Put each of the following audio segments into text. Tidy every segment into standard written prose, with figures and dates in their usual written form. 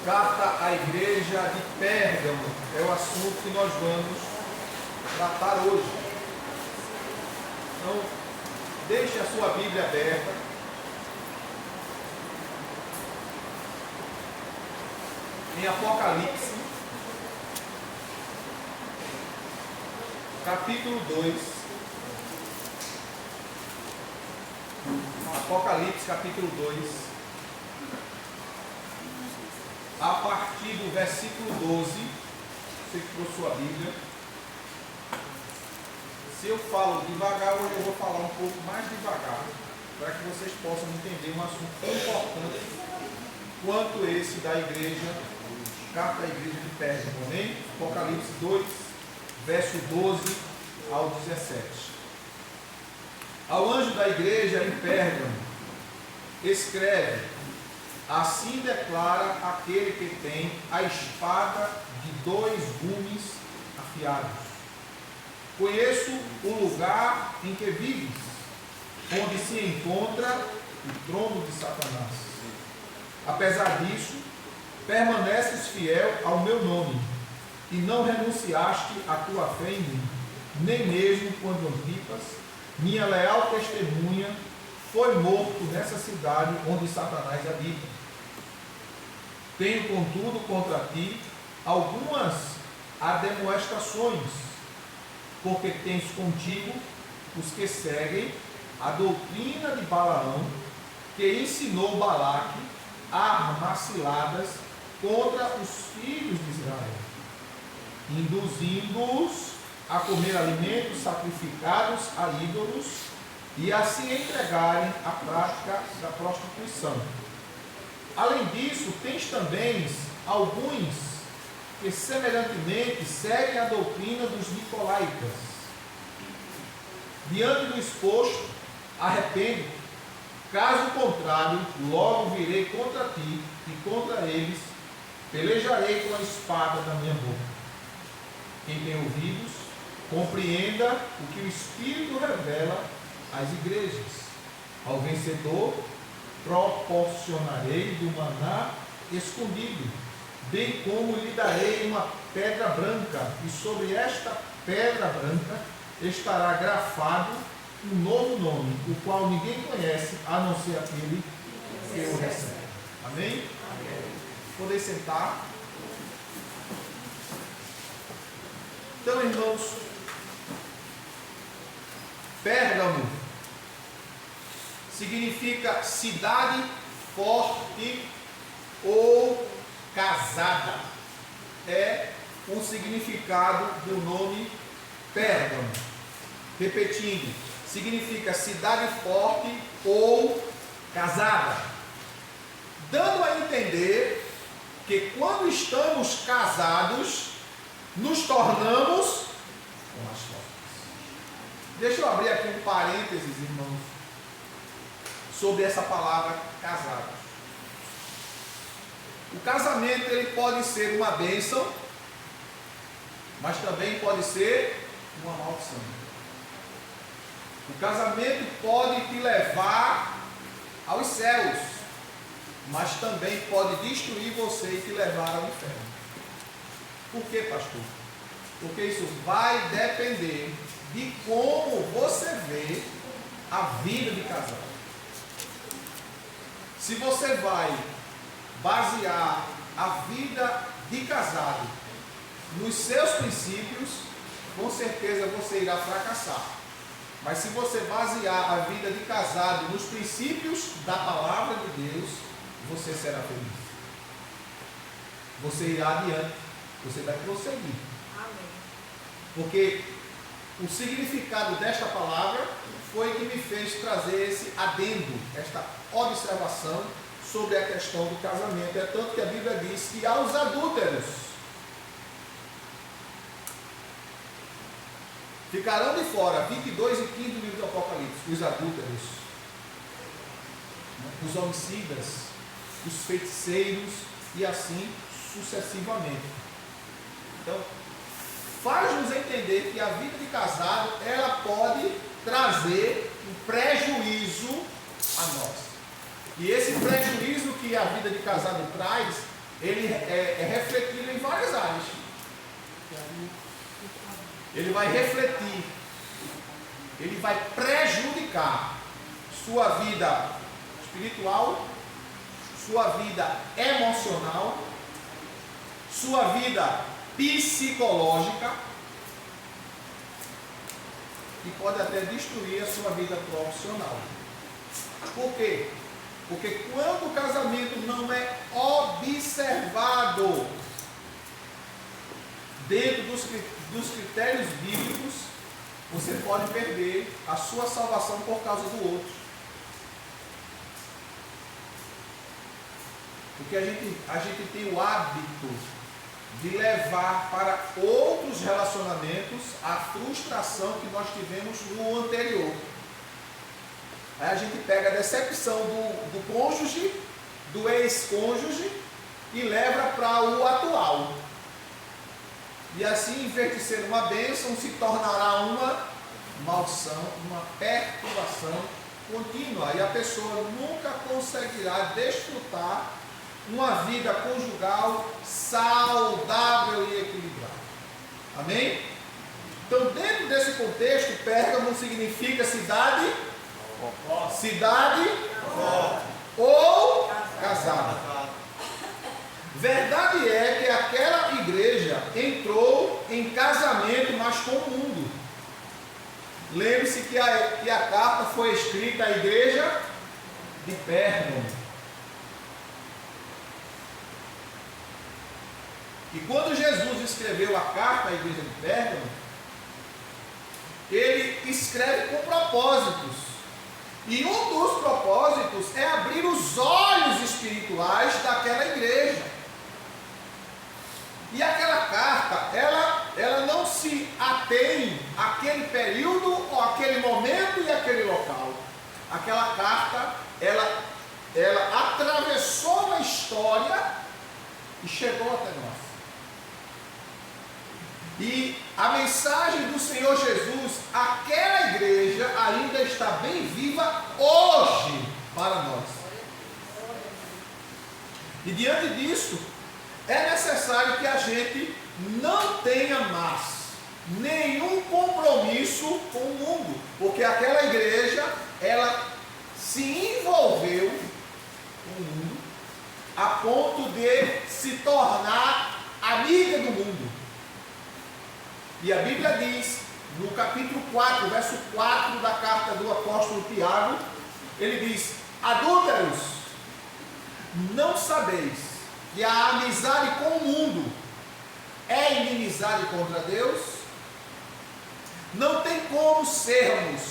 Carta à igreja de Pérgamo é o assunto que nós vamos tratar hoje. Então, deixe a sua Bíblia aberta. Em Apocalipse, capítulo 2. Apocalipse, capítulo 2. A partir do versículo 12, você que trouxe sua Bíblia. Se eu falo devagar, hoje eu vou falar um pouco mais devagar, para que vocês possam entender um assunto tão importante quanto esse da igreja, carta à igreja de Pérgamo, amém? Apocalipse 2, verso 12 ao 17. Ao anjo da igreja em Pérgamo, escreve: assim declara aquele que tem a espada de 2 gumes afiados. Conheço o lugar em que vives, onde se encontra o trono de Satanás. Apesar disso, permaneces fiel ao meu nome, e não renunciaste à tua fé em mim, nem mesmo quando Antipas, minha leal testemunha, foi morto nessa cidade onde Satanás habita. Tenho, contudo, contra ti algumas admoestações, porque tens contigo os que seguem a doutrina de Balaão, que ensinou Balaque a armar ciladas contra os filhos de Israel, induzindo-os a comer alimentos sacrificados a ídolos e a se entregarem à prática da prostituição. Além disso, tens também alguns que semelhantemente seguem a doutrina dos nicolaítas. Diante do exposto, arrepende-te, caso contrário, logo virei contra ti e contra eles, pelejarei com a espada da minha boca. Quem tem ouvidos, compreenda o que o Espírito revela às igrejas. Ao vencedor, proporcionarei do maná escondido, bem como lhe darei uma pedra branca, e sobre esta pedra branca estará grafado um novo nome, o qual ninguém conhece, a não ser aquele que o recebe. Amém? Poder sentar. Então, irmãos, Pérgamo significa cidade forte ou casada. É o significado do nome Pérgamo. Repetindo, significa cidade forte ou casada. Dando a entender que quando estamos casados, nos tornamos mais fortes. Deixa eu abrir aqui um parênteses, irmãos, sobre essa palavra casado. O casamento, ele pode ser uma bênção, mas também pode ser uma maldição. O casamento pode te levar aos céus, mas também pode destruir você e te levar ao inferno. Por quê, pastor? Porque isso vai depender de como você vê a vida de casado. Se você vai basear a vida de casado nos seus princípios, com certeza você irá fracassar. Mas se você basear a vida de casado nos princípios da palavra de Deus, você será feliz. Você irá adiante, você vai prosseguir. Amém. Porque o significado desta palavra foi que me fez trazer esse adendo, esta observação sobre a questão do casamento. É tanto que a Bíblia diz que aos adúlteros ficarão de fora, 22 e 15 do livro do Apocalipse, os adúlteros, os homicidas, os feiticeiros e assim sucessivamente. Então, faz-nos entender que a vida de casado, ela pode trazer um prejuízo a nós. E esse prejuízo que a vida de casado traz ele é refletido em várias áreas. Ele vai refletir, ele vai prejudicar sua vida espiritual, sua vida emocional, sua vida psicológica e pode até destruir a sua vida profissional. Por quê? Porque quando o casamento não é observado dentro dos critérios bíblicos, você pode perder a sua salvação por causa do outro. Porque a gente tem o hábito de levar para outros relacionamentos a frustração que nós tivemos no anterior. Aí a gente pega a decepção do cônjuge, do ex-cônjuge, e leva para o atual. E assim, em vez de ser uma bênção, se tornará uma maldição, uma perturbação contínua. E a pessoa nunca conseguirá desfrutar uma vida conjugal saudável e equilibrada. Amém? Então, dentro desse contexto, Pérgamo significa cidade ou casada. Verdade é que aquela igreja entrou em casamento, mas com o mundo. Lembre-se que a carta foi escrita à igreja de Pérgamo. E quando Jesus escreveu a carta à igreja de Pérgamo, ele escreve com propósitos. E um dos propósitos é abrir os olhos espirituais daquela igreja. E aquela carta, ela não se atém àquele período, ou àquele momento e àquele local. Aquela carta, ela atravessou a história e chegou até nós. E a mensagem do Senhor Jesus, aquela igreja ainda está bem viva hoje para nós. E diante disso, é necessário que a gente não tenha mais nenhum compromisso com o mundo, porque aquela igreja, ela se envolveu com o mundo a ponto de se tornar amiga do mundo. E a Bíblia diz, no capítulo 4, verso 4 da carta do apóstolo Tiago, ele diz: adúlteros, não sabeis que a amizade com o mundo é inimizade contra Deus? Não tem como sermos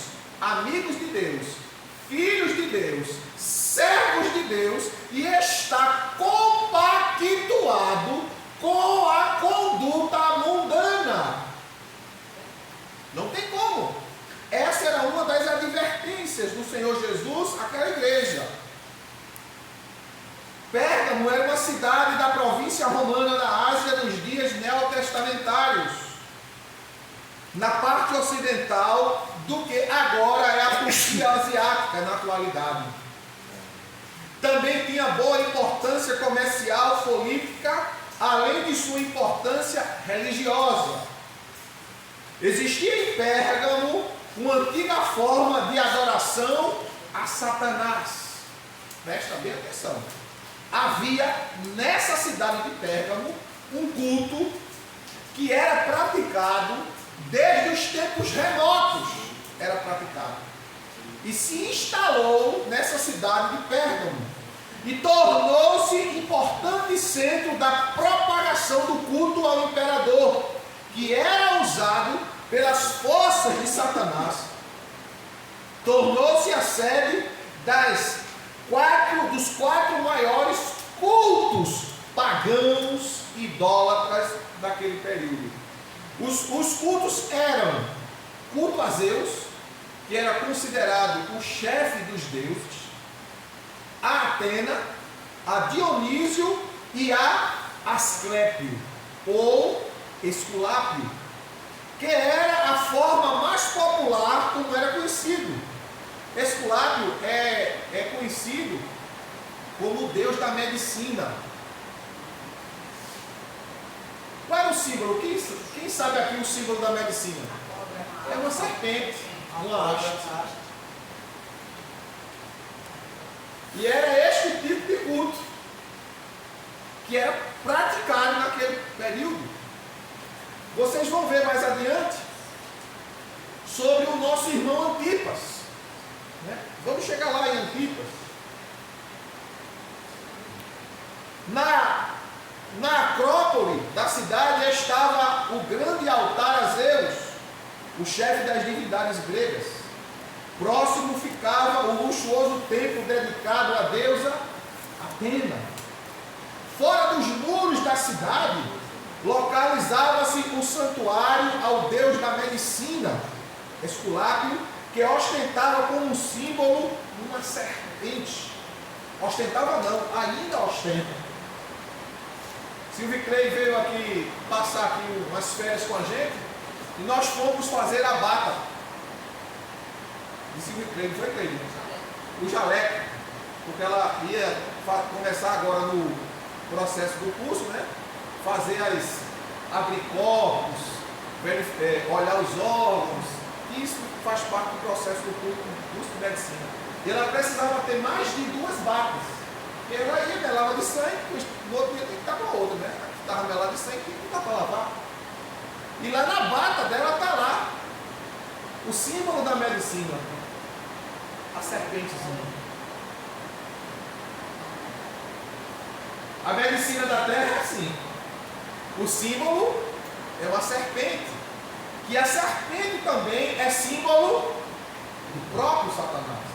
amigos de Deus, filhos de Deus, servos de Deus e estar compactuado com a conduta mundana. Não tem como. Essa era uma das advertências do Senhor Jesus àquela igreja. Pérgamo era uma cidade da província romana da Ásia nos dias neotestamentários, na parte ocidental do que agora é a Turquia asiática na atualidade. Também tinha boa importância comercial, política, além de sua importância religiosa. Existia em Pérgamo uma antiga forma de adoração a Satanás. Presta bem atenção. Havia nessa cidade de Pérgamo um culto que era praticado desde os tempos remotos. Era praticado. E se instalou nessa cidade de Pérgamo. E tornou-se importante centro da propagação do culto ao imperador, que era usado pelas forças de Satanás. Tornou-se a sede dos quatro maiores cultos pagãos idólatras daquele período. Os cultos eram culto a Zeus, que era considerado o chefe dos deuses, a Atena, a Dionísio e a Asclépio, ou Esculápio, que era a forma mais popular como era conhecido. Esculápio é conhecido como o deus da medicina. símbolo? Quem sabe aqui o símbolo da medicina? É uma serpente, uma haste. E era este tipo de culto que era praticado naquele período. Vocês vão ver mais adiante sobre o nosso irmão Antipas. Né? Vamos chegar lá em Antipas. Na acrópole da cidade estava o grande altar a Zeus, o chefe das divindades gregas. Próximo ficava o luxuoso templo dedicado à deusa Atena. Fora dos muros da cidade, localizava-se o santuário ao deus da medicina, Esculápio, que ostentava como um símbolo uma serpente. Ostentava não, ainda ostenta. Silvio Clay veio aqui passar aqui umas férias com a gente e nós fomos fazer a bata. E Silvio Clay, não foi Clay, o jaleco, porque ela ia começar agora no processo do curso, né? Fazer abrir corpos, olhar os órgãos, isso faz parte do processo do curso de medicina. E ela precisava ter mais de 2 batas. E ela ia, melava de sangue, no outro dia tem que estar com a outra, né? Aqui estava melada de sangue, tem que estar para lavar. E lá na bata dela está lá o símbolo da medicina, a serpentezinha. A medicina da terra é assim. O símbolo é uma serpente. Que a serpente também é símbolo do próprio Satanás.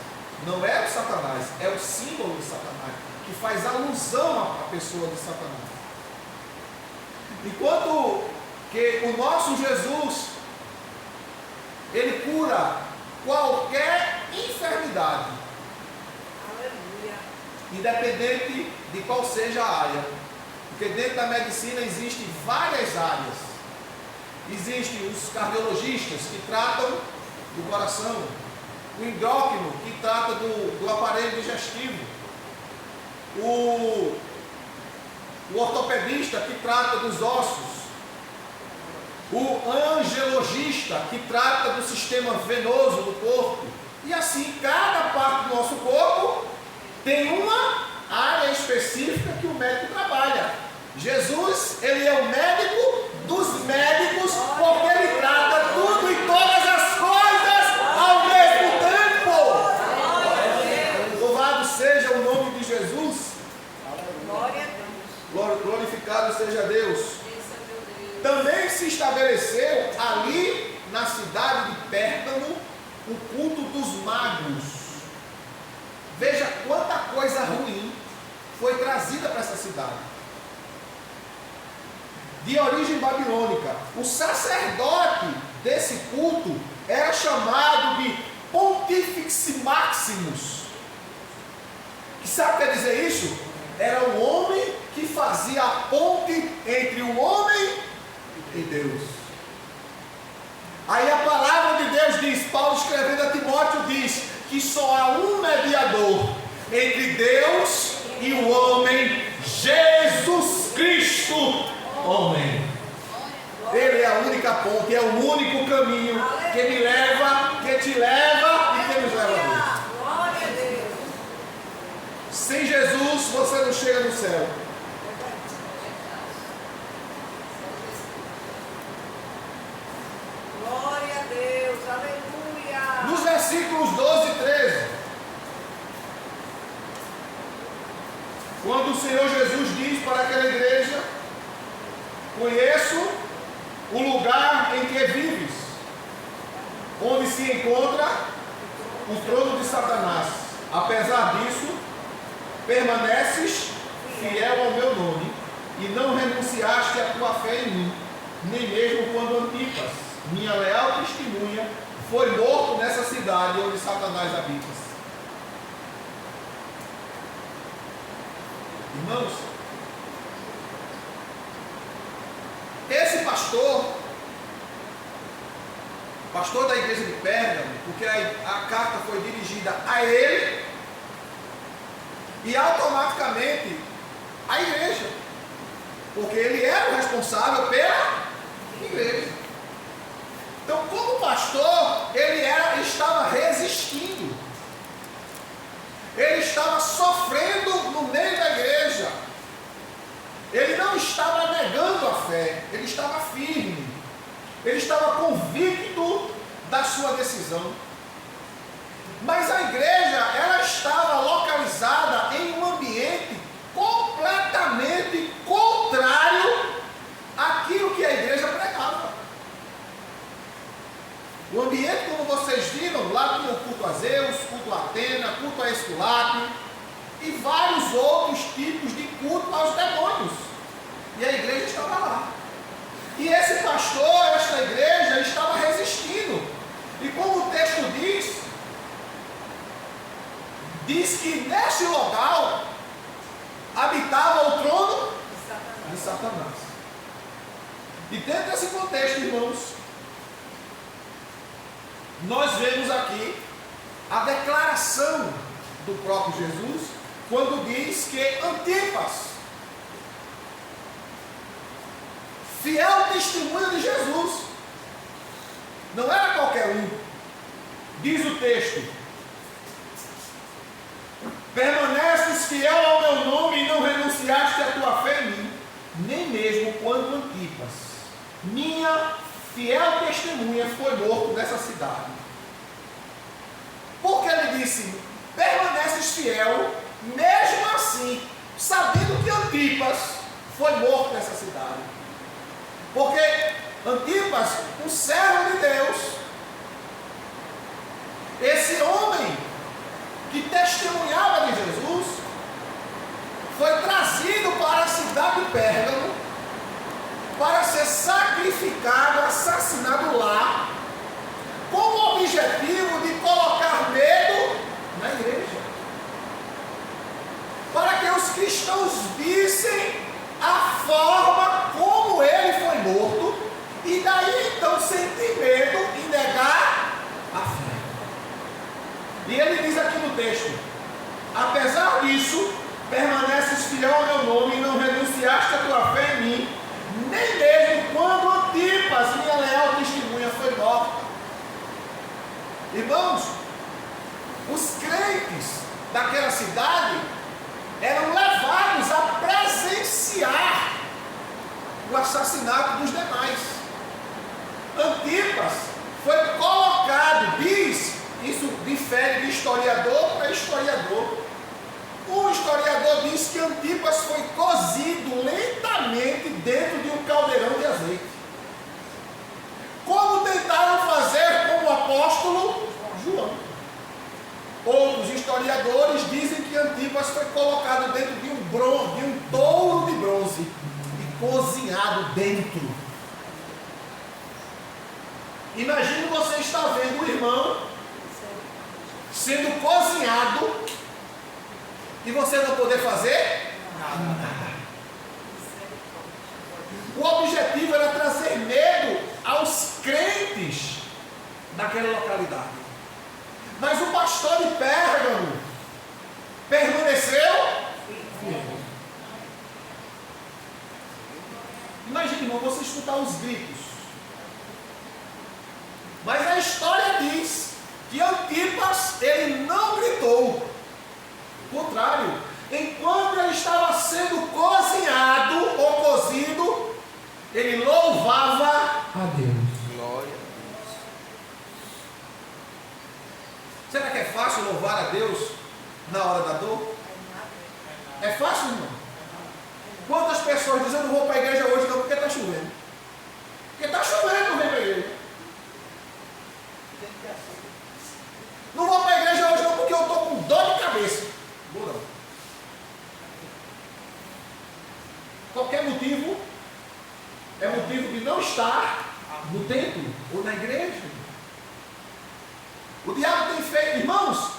Não é o Satanás, é o símbolo de Satanás, que faz alusão à pessoa de Satanás. Enquanto que o nosso Jesus, ele cura qualquer enfermidade. Aleluia. Independente de qual seja a área. Porque dentro da medicina existem várias áreas. Existem os cardiologistas que tratam do coração, o endócrino que trata do aparelho digestivo, o ortopedista que trata dos ossos, o angiologista que trata do sistema venoso do corpo. E assim, cada parte do nosso corpo tem uma área específica que o médico trabalha. Jesus, ele é o médico dos médicos, porque ele trata tudo e todas as coisas ao mesmo tempo. Louvado seja o nome de Jesus. Glória a Deus. Glorificado seja Deus. Também se estabeleceu ali na cidade de Pérgamo o culto dos magos. Veja quanta coisa ruim foi trazida para essa cidade. De origem babilônica. O sacerdote desse culto era chamado de Pontifex Maximus. Que sabe o que quer dizer isso? Era o homem que fazia a ponte entre o homem e Deus. Aí a palavra de Deus diz, Paulo escrevendo a Timóteo diz, que só há um mediador entre Deus e o homem, Jesus Cristo, homem. Ele é a única ponte, é o único caminho que me leva, que te leva e que nos leva a Deus. Glória a Deus. Sem Jesus você não chega no céu. Glória a Deus. Aleluia. Nos versículos 12 e 13, quando o Senhor Jesus diz para aquela igreja: conheço o lugar em que vives, onde se encontra o trono de Satanás. Apesar disso, permaneces fiel ao meu nome e não renunciaste à tua fé em mim, nem mesmo quando Antipas, minha leal testemunha, foi morto nessa cidade onde Satanás habita. Irmãos, esse pastor da igreja de Pérgamo, porque a carta foi dirigida a ele e automaticamente à igreja. porque ele era o responsável pela igreja. Então, como pastor, ele estava resistindo. Ele estava sofrendo no meio da igreja. Ele não estava negando a fé, ele estava firme. Ele estava convicto da sua decisão. Mas a igreja, ela estava localizada em um ambiente completamente contrário àquilo que a igreja pregava. O ambiente, como vocês viram, lá tinha o culto a Zeus, culto a Atena, culto a Esculápio e vários outros tipos de culto aos demônios. E a igreja estava lá. E esse pastor, esta igreja, estava resistindo. E como o texto diz que neste local habitava o trono de Satanás. E dentro desse contexto, irmãos, nós vemos aqui a declaração do próprio Jesus, quando diz que Antipas, fiel testemunha de Jesus, não era qualquer um. Diz o texto: permaneces fiel ao meu nome e não renunciaste à tua fé em mim, nem mesmo quando Antipas, minha fiel testemunha, foi morto nessa cidade. Porque ele disse: permaneces fiel, mesmo assim, sabendo que Antipas foi morto nessa cidade. Porque Antipas, um servo de Deus, esse homem que testemunhava de Jesus, foi trazido para a cidade de Pérgamo para ser sacrificado, assassinado lá, com o objetivo de colocar medo na igreja, para que os cristãos vissem a forma como ele foi morto, e daí então sentir medo e negar a fé. E ele diz aqui no texto: apesar disso, permaneces fiel ao meu nome e não renunciaste à tua fé em mim, nem mesmo quando Antipas, minha leal testemunha, foi morta. Irmãos, os crentes daquela cidade eram levados a presenciar o assassinato dos demais. Antipas foi colocado, isso difere de historiador para historiador. Um historiador diz que Antipas foi cozido lentamente dentro de um caldeirão de azeite, como tentaram fazer com o apóstolo João. Outros historiadores dizem que Antipas foi colocado dentro de um touro de bronze e cozinhado dentro. Imagine você estar vendo o irmão sendo cozinhado e você não poder fazer nada. O objetivo era trazer medo aos crentes daquela localidade. Mas o pastor de Pérgamo permaneceu fiel. Imagine, irmão, você escutar os gritos. Mas a história diz que Antipas, ele não gritou. Ao contrário, enquanto ele estava sendo cozinhado ou cozido, ele louvava a Deus. Glória a Deus. Será que é fácil louvar a Deus na hora da dor? É fácil, irmão? Quantas pessoas dizem: eu não vou para a igreja hoje não porque está chovendo? Porque está chovendo, não vem para a igreja. Não vou para a igreja hoje não porque eu estou com dor de cabeça. Vou não. Qualquer motivo é motivo de não estar no templo ou na igreja. O diabo tem feito, irmãos,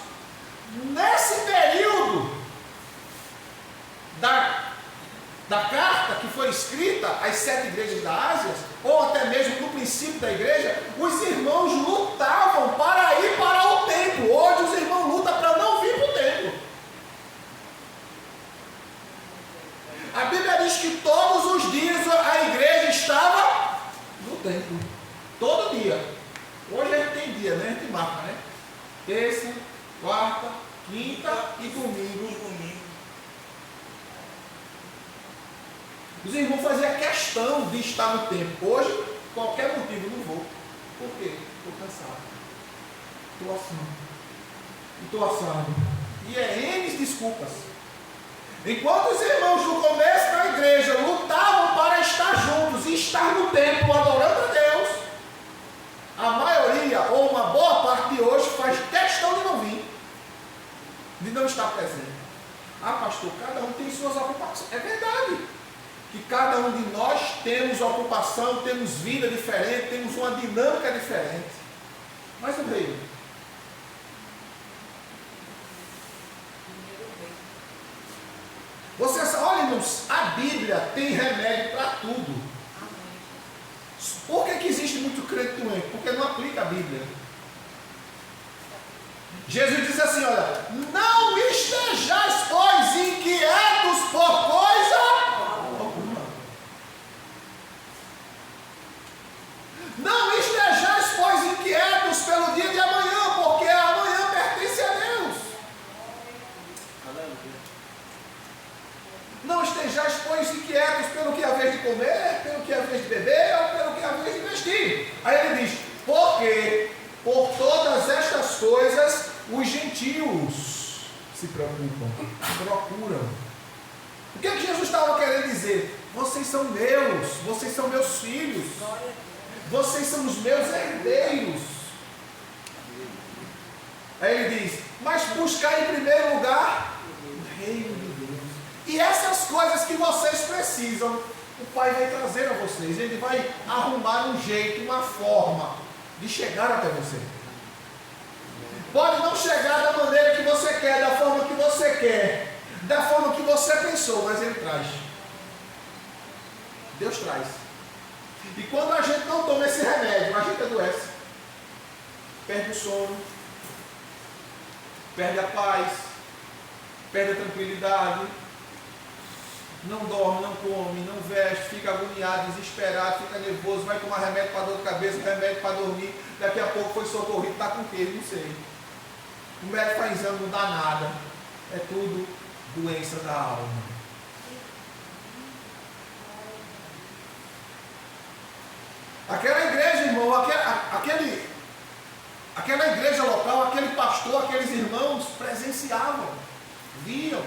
nesse período da carta que foi escrita às 7 igrejas da Ásia, ou até mesmo no princípio da igreja, os irmãos lutavam para ir para o templo. Hoje os irmãos lutam para não vir para o templo. A Bíblia diz que todos os dias a igreja estava no templo. Todo dia. Hoje a gente tem dia, né? A gente marca, né? Terça, quarta, quinta e domingo. Os irmãos faziam questão de estar no templo. Hoje, qualquer motivo, não vou. Por quê? Estou cansado. Estou assado. E é N desculpas. Enquanto os irmãos no começo da igreja lutavam para estar juntos e estar no templo adorando a Deus, a maioria, ou uma boa parte de hoje, faz questão de não vir, de não estar presente. Ah, pastor, cada um tem suas ocupações. É verdade que cada um de nós temos ocupação, temos vida diferente, temos uma dinâmica diferente. Mas o reino, vocês, olha, irmãos, a Bíblia tem remédio para tudo. Por que existe muito crente doente? Porque não aplica a Bíblia. Jesus diz assim, olha, não estejais, pois, inquietos por coisa alguma. Não estejais, pois, inquietos pelo dia de amanhã, porque amanhã pertence a Deus. Não estejais, pois, inquietos pelo que é a vez de comer, pelo que é a vez de beber, ou pelo que é a vez de vestir. Aí ele diz, porque por todas estas coisas os gentios se preocupam, procuram. O que Jesus estava querendo dizer? Vocês são meus filhos, vocês são os meus herdeiros. Aí ele diz, mas buscar em primeiro lugar o reino de Deus. E essas coisas que vocês precisam, o Pai vai trazer a vocês. Ele vai arrumar um jeito, uma forma de chegar até você. Pode não chegar da maneira que você quer, da forma que você quer, da forma que você pensou, mas Ele traz. Deus traz. E quando a gente não toma esse remédio, a gente adoece. Perde o sono, perde a paz, perde a tranquilidade, não dorme, não come, não veste, fica agoniado, desesperado, fica nervoso, vai tomar remédio para dor de cabeça, remédio para dormir, daqui a pouco foi socorrido, está com o quê? Não sei. O médico faz exame, não dá nada. É tudo doença da alma. Aquela igreja, irmão, aquela igreja local, aquele pastor, aqueles irmãos presenciavam, viam.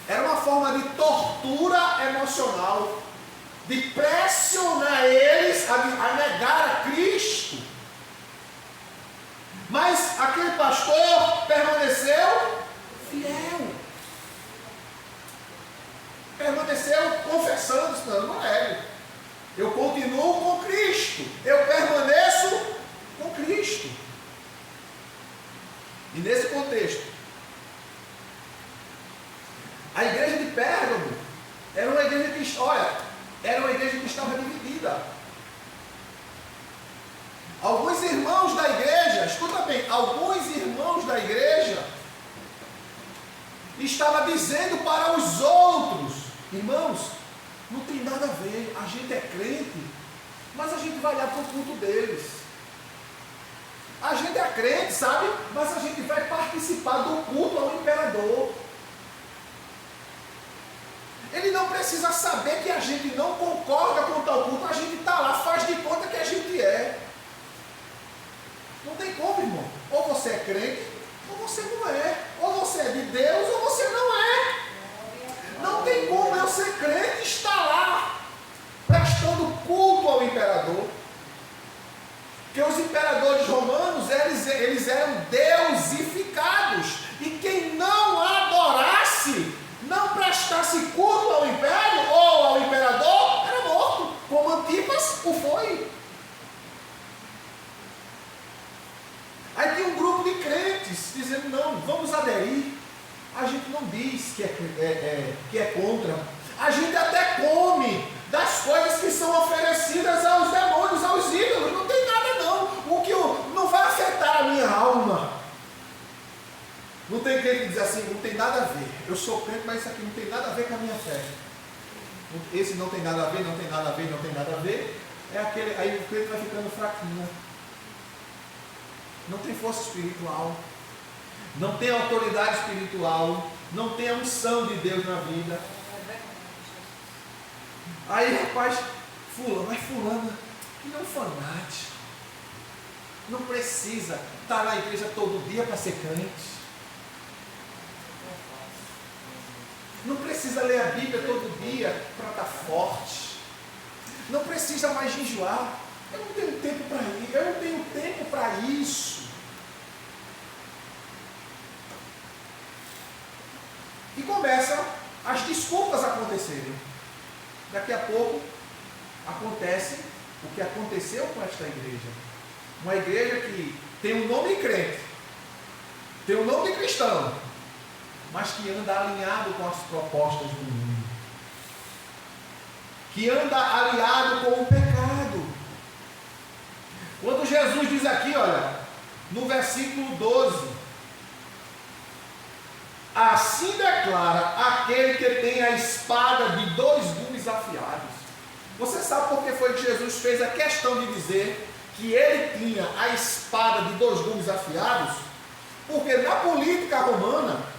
Era uma forma de tortura emocional, de pressionar eles a negar a Cristo. Mas aquele pastor permaneceu fiel. Permaneceu confessando, não é. Eu continuo com Cristo. Eu permaneço com Cristo. E nesse contexto, a igreja de Pérgamo era uma igreja que, era uma igreja que estava dividida. Alguns irmãos da igreja, escuta bem, alguns irmãos da igreja estavam dizendo para os outros, irmãos, não tem nada a ver, a gente é crente, mas a gente vai lá para o culto deles. A gente é crente, sabe? Mas a gente vai participar do culto ao imperador. Ele não precisa saber que a gente não concorda com tal culto, a gente está lá, faz de conta que a gente é. Não tem como, irmão. Ou você é crente, ou você não é. Ou você é de Deus, ou você não é. Não tem como eu ser crente e estar lá, prestando culto ao imperador. Porque os imperadores romanos, eles eram deusificados. E quem não adorasse, não prestasse culto ao império ou ao imperador, era morto. Como Antipas o foi. Aí tem um grupo de crentes dizendo, não, vamos aderir. A gente não diz que é contra. A gente até come das coisas que são oferecidas aos demônios, aos ídolos. Não tem nada não. O que não vai afetar a minha alma. Não tem crente que diz assim, não tem nada a ver. Eu sou crente, mas isso aqui não tem nada a ver com a minha fé. esse não tem nada a ver, não tem nada a ver, não tem nada a ver, é aquele, aí o crente vai ficando fraquinho. Não tem força espiritual, não tem autoridade espiritual, não tem a unção de Deus na vida. Aí, rapaz, fulana, que não é um fanático, não precisa estar na igreja todo dia para ser crente. Não precisa ler a Bíblia todo dia para estar forte. Não precisa mais jejuar. Eu não tenho tempo para isso. Eu não tenho tempo para isso. E começam as desculpas a acontecerem. Daqui a pouco acontece o que aconteceu com esta igreja. Uma igreja que tem um nome de crente, tem um nome de cristão, mas que anda alinhado com as propostas do mundo, que anda alinhado com o pecado. Quando Jesus diz aqui, olha, no versículo 12, assim declara aquele que tem a espada de 2 gumes afiados. Você sabe por que foi que Jesus fez a questão de dizer que ele tinha a espada de 2 gumes afiados? Porque na política romana,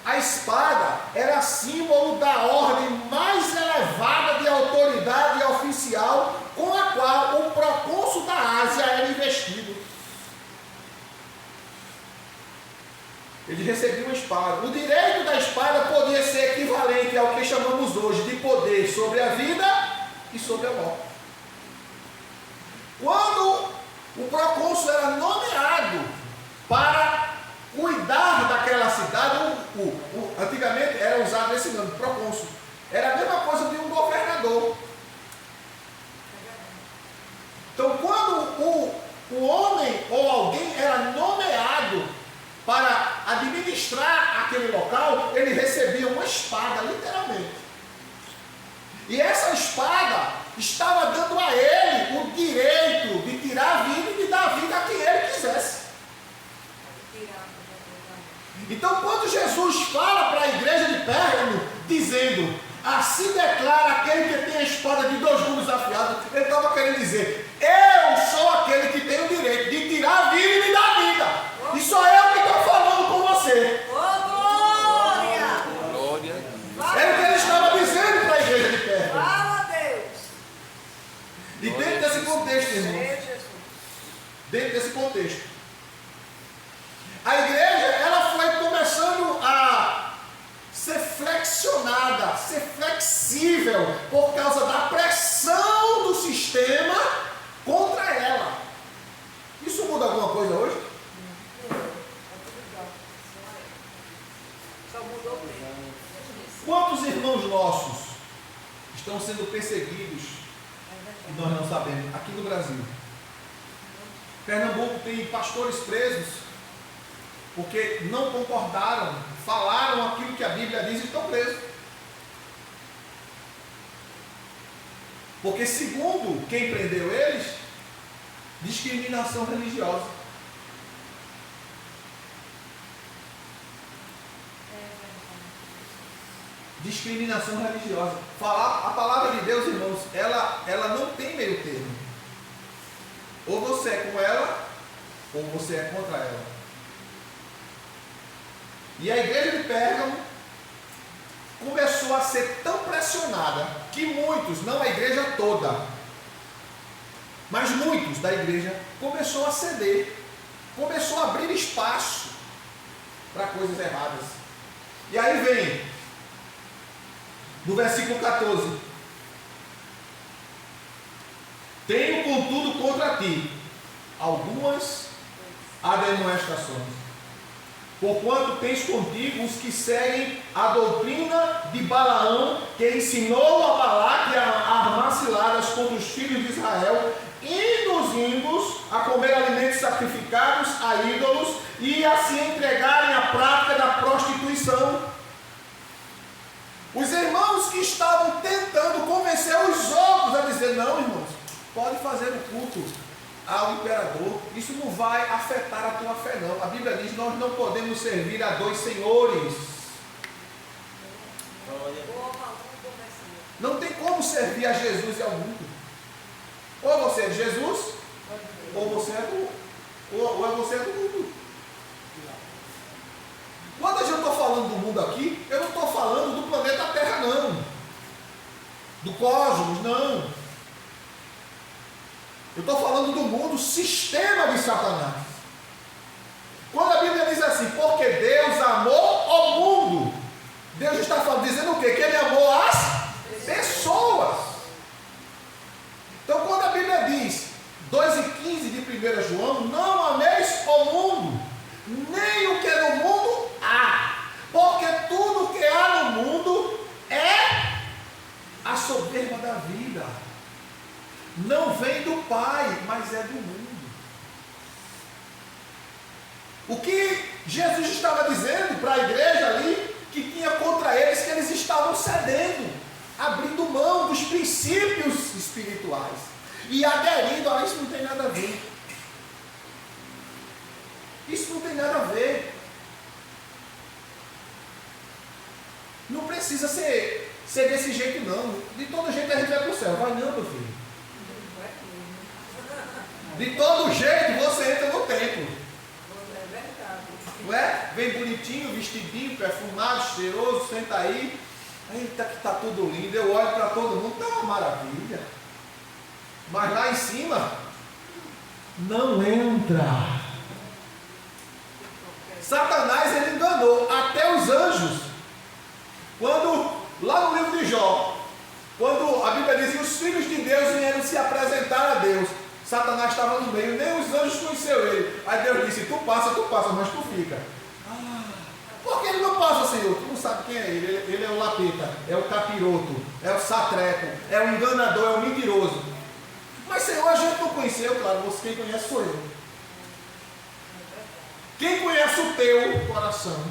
a espada era símbolo da ordem mais elevada de autoridade oficial com a qual o procônsul da Ásia era investido. Ele recebia uma espada. O direito da espada podia ser equivalente ao que chamamos hoje de poder sobre a vida e sobre a morte. Quando o procônsul era nomeado para cuidar daquela cidade, antigamente era usado esse nome, procônsul. Era a mesma coisa de um governador. Então, quando o homem ou alguém era nomeado para administrar aquele local, ele recebia uma espada, literalmente. E essa espada estava dando a ele o direito de tirar a vida e de dar a vida a quem ele quisesse. Então, quando Jesus fala para a igreja de Pérgamo, dizendo, assim declara aquele que tem a espada de 2 gumes afiados, ele estava querendo dizer, eu sou aquele que tem o direito de tirar a vida e me dar a vida. E sou eu que estou falando com você. Glória! Era o que ele estava dizendo para a igreja de Pérgamo. Fala a Deus! E dentro desse contexto, irmão, dentro desse contexto, a igreja, ela foi começando a ser flexionada, ser flexível, por causa da pressão do sistema contra ela. Isso muda alguma coisa hoje? Só mudou mesmo. Quantos irmãos nossos estão sendo perseguidos e nós não sabemos, aqui no Brasil? Pernambuco tem pastores presos porque não concordaram, falaram aquilo que a Bíblia diz e estão presos. Porque segundo quem prendeu eles, discriminação religiosa. Discriminação religiosa. Falar a palavra de Deus, irmãos, ela não tem meio termo. Ou você é com ela, ou você é contra ela. E a igreja de Pérgamo começou a ser tão pressionada que muitos, não a igreja toda, mas muitos da igreja começou a ceder, começou a abrir espaço para coisas erradas. E aí vem no versículo 14: tenho contudo contra ti algumas admoestações, porquanto tens contigo os que seguem a doutrina de Balaão, que ensinou a Balaque a armar ciladas contra os filhos de Israel, induzindo-os a comer alimentos sacrificados a ídolos e a se entregarem à prática da prostituição. Os irmãos que estavam tentando convencer os outros a dizer, não, irmãos, pode fazer o culto ao imperador, isso não vai afetar a tua fé não. A Bíblia diz, nós não podemos servir a 2 senhores. servir a Jesus e ao mundo. Ou você é de Jesus, ou você é do mundo. Quando eu estou falando do mundo aqui, eu não estou falando do planeta Terra, não. Do cosmos, não. Eu estou falando do mundo, sistema de Satanás. Quando a Bíblia diz assim, porque Deus amou o mundo, Deus está dizendo o quê? Que Ele amou as pessoas. Então, quando a Bíblia diz 2:15 de 1 João, não ameis o mundo, nem o que no mundo há, porque tudo que há no mundo é a soberba da vida. Não vem do Pai, mas é do mundo. O que Jesus estava dizendo para a igreja ali, que tinha contra eles, que eles estavam cedendo, abrindo mão dos princípios espirituais e aderindo a isso. Não tem nada a ver. Isso não tem nada a ver. Não precisa ser desse jeito, não. De todo jeito a gente vai para o céu. Vai não, meu filho. De todo jeito você entra no templo. Não é? Vem bonitinho, vestidinho, perfumado, cheiroso, senta aí. Eita, que está tudo lindo. Eu olho para todo mundo, está uma maravilha. Mas lá em cima, não entra. Satanás, ele enganou até os anjos. Quando, lá no livro de Jó, quando a Bíblia diz que os filhos de Deus vieram se apresentar a Deus, Satanás estava no meio, nem os anjos conheceram ele. Aí Deus disse, tu passa, mas tu fica. Por que ele não passa, Senhor? Tu não sabe quem é ele. Ele é o lapeta, é o capiroto, é o satreco, é o enganador, é o mentiroso. Mas, Senhor, a gente não conheceu, claro, você quem conhece sou eu. Quem conhece o teu coração,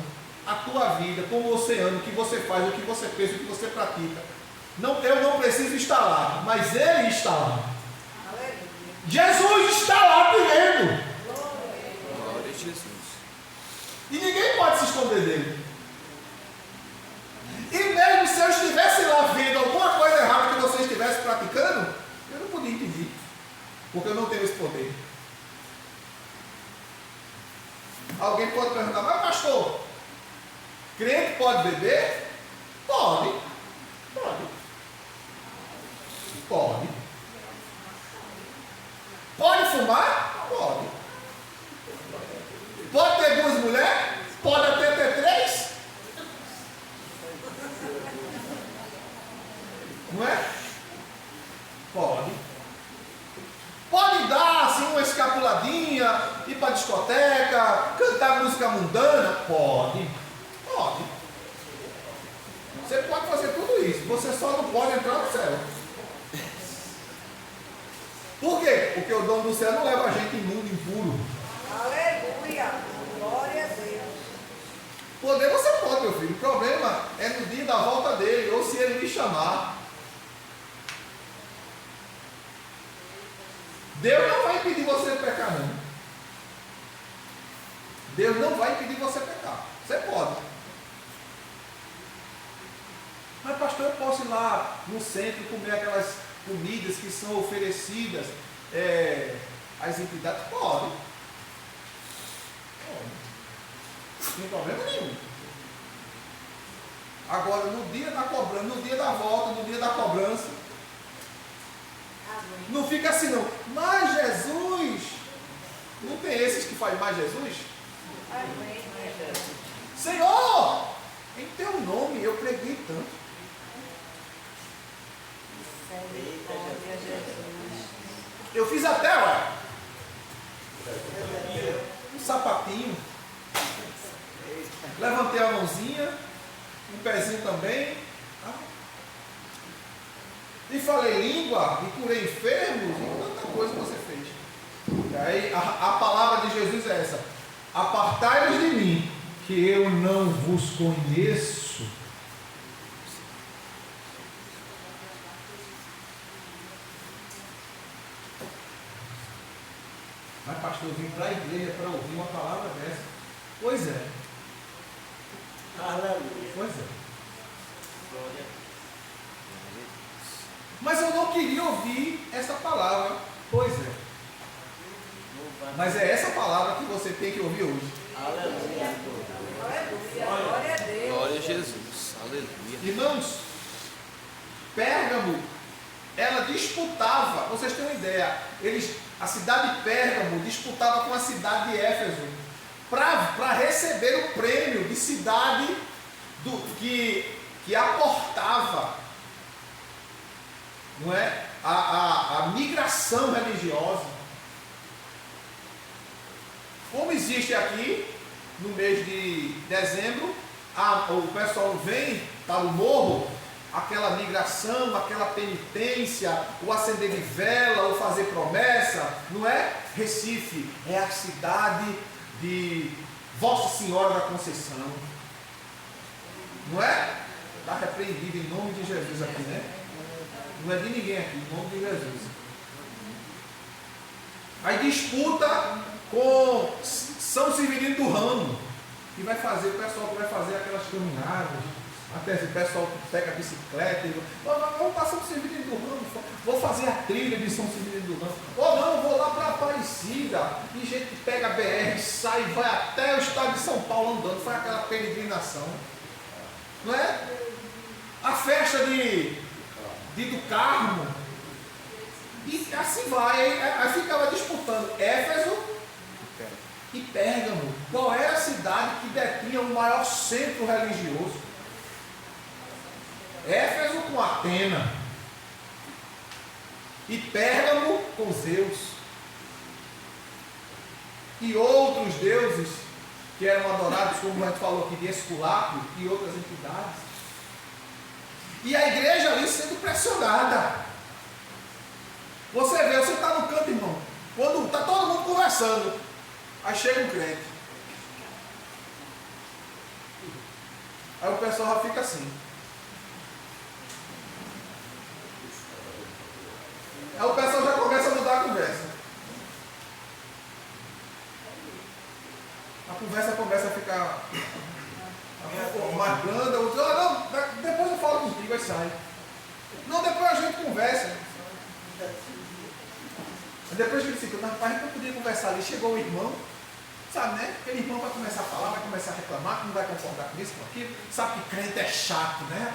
a tua vida, como você anda, o que você faz, o que você pensa, o que você pratica. Não, eu não preciso estar lá, mas Ele está lá. Jesus está lá vivendo. Glória a Jesus. E ninguém pode se esconder dele. E mesmo se eu estivesse lá vendo alguma coisa errada que você estivesse praticando, eu não podia impedir, porque eu não tenho esse poder. Alguém pode perguntar, mas pastor, crente pode beber? Pode. Pode fumar? Pode. Pode ter duas mulheres? Pode até ter três? Não é? Pode. Pode dar assim uma escapuladinha, ir para a discoteca, cantar música mundana? Pode. Você pode fazer tudo isso, você só não pode entrar no céu. Por quê? Porque o dono do céu não leva a gente imundo, impuro. Aleluia. Glória a Deus. Poder você pode, meu filho. O problema é no dia da volta dele, ou se ele lhe chamar. Deus não vai impedir você de pecar, não. Deus não vai impedir você de pecar. Você pode. Mas pastor, eu posso ir lá no centro comer aquelas comidas que são oferecidas às entidades? Pode. Não tem problema nenhum. Agora, no dia da cobrança, no dia da volta, no dia da cobrança, não fica assim não. Mas Jesus, não tem esses que fazem mais Jesus? Senhor, em teu nome eu preguei tanto. Eu fiz até, olha, um sapatinho. Levantei a mãozinha, um pezinho também. E falei língua, e curei enfermos, e tanta coisa você fez. E aí a palavra de Jesus é essa: apartai-vos de mim, que eu não vos conheço. Mas pastor, eu vim para a igreja para ouvir uma palavra dessa. Pois é. Aleluia. Pois é. queria ouvir essa palavra. Pois é. Mas é essa palavra que você tem que ouvir hoje. Aleluia. Glória a Deus. Glória a Jesus. Aleluia. Irmãos, Pérgamo, ela disputava, vocês têm uma ideia, a cidade de Pérgamo disputava com a cidade de Éfeso para receber o prêmio de cidade que aportava, não é, a migração religiosa. Como existe aqui no mês de dezembro, o pessoal vem para o morro, aquela migração, aquela penitência, o acender de vela, o fazer promessa, não é? Recife é a cidade de Vossa Senhora da Conceição, não é? Está repreendido em nome de Jesus aqui, né? Não é de ninguém aqui, em nome de Jesus. Aí disputa com São Severino do Ramo, que vai fazer, o pessoal que vai fazer aquelas caminhadas, até o pessoal que pega a bicicleta, vou para São Severino do Ramo, vou fazer a trilha de São Severino do Ramo, ou não, vou lá para Aparecida, e gente que pega a BR, sai e vai até o estado de São Paulo andando, faz aquela peregrinação, não é? A festa do Carmo, e assim vai, aí ficava disputando Éfeso e Pérgamo. Qual era a cidade que detinha o maior centro religioso? Éfeso com Atena e Pérgamo com Zeus e outros deuses que eram adorados, como a gente falou aqui, de Esculápio e outras entidades. E a igreja ali sendo pressionada. Você vê, você está no canto, irmão, quando está todo mundo conversando, aí chega um crente, aí o pessoal já fica assim. Aí o pessoal já começa a mudar a conversa. A conversa começa a ficar mais branda. Outro diz, não, depois eu falo contigo, aí sai. Não, depois a gente conversa. Depois a gente fica, mas a gente não podia conversar ali. Chegou o irmão, sabe, né? Aquele irmão vai começar a falar, vai começar a reclamar, que não vai concordar com isso, com aquilo. Sabe que crente é chato, né?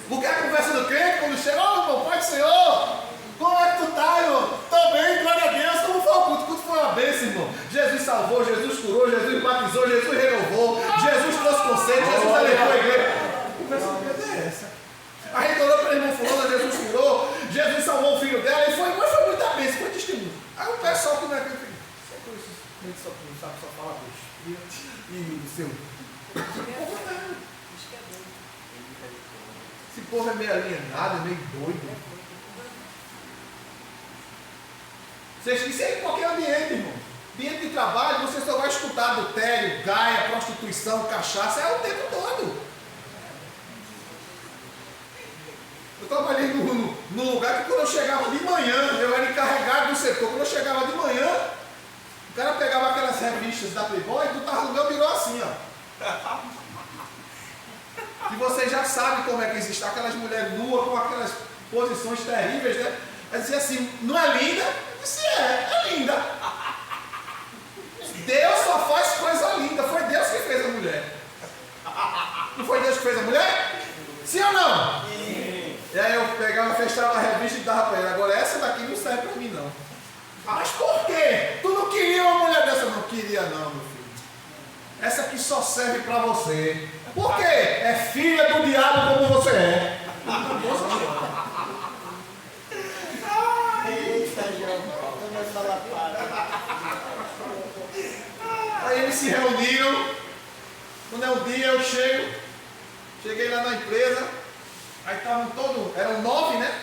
Porque a conversa do crente, quando chega, irmão, Pai do Senhor, como é que tu tá, irmão? Tô bem, glória a Deus. Como foi o culto? O culto foi uma bênção, irmão. Jesus salvou, Jesus curou, Jesus batizou, Jesus renovou, Jesus trouxe conceito, Jesus alegrou a igreja. A conversa do crente é essa. A gente olhou para o irmão fulano, Jesus curou, Jesus salvou o filho dela, e foi muita bênção, foi testemunho. Aí o pessoal que não é crente, só sabe só falar besteira e o seu. Esse povo é meio alienado, é meio doido. Isso é em qualquer ambiente, irmão. Ambiente de trabalho, você só vai escutar adultério, gaia, prostituição, cachaça, é o tempo todo. Eu trabalhei num lugar que quando eu chegava de manhã, eu era encarregado do setor, quando eu chegava de manhã, o cara pegava aquelas revistas da Playboy e tu tava no meu birô assim, ó. E vocês já sabem como é que existe aquelas mulheres nuas com aquelas posições terríveis, né? Aí dizia assim, não é linda? Eu disse, é linda. Deus só faz coisa linda, foi Deus que fez a mulher. Não foi Deus que fez a mulher? Sim ou não? Sim. E aí eu pegava, fechava a revista e dava para ele, agora essa daqui não serve para mim não. Mas por quê? Tu não queria uma mulher dessa? Não queria não, meu filho. Essa aqui só serve para você. Por quê? É filha do diabo como você é. Aí eles se reuniram. Quando é um dia eu cheguei lá na empresa, aí estavam todos, eram 9, né?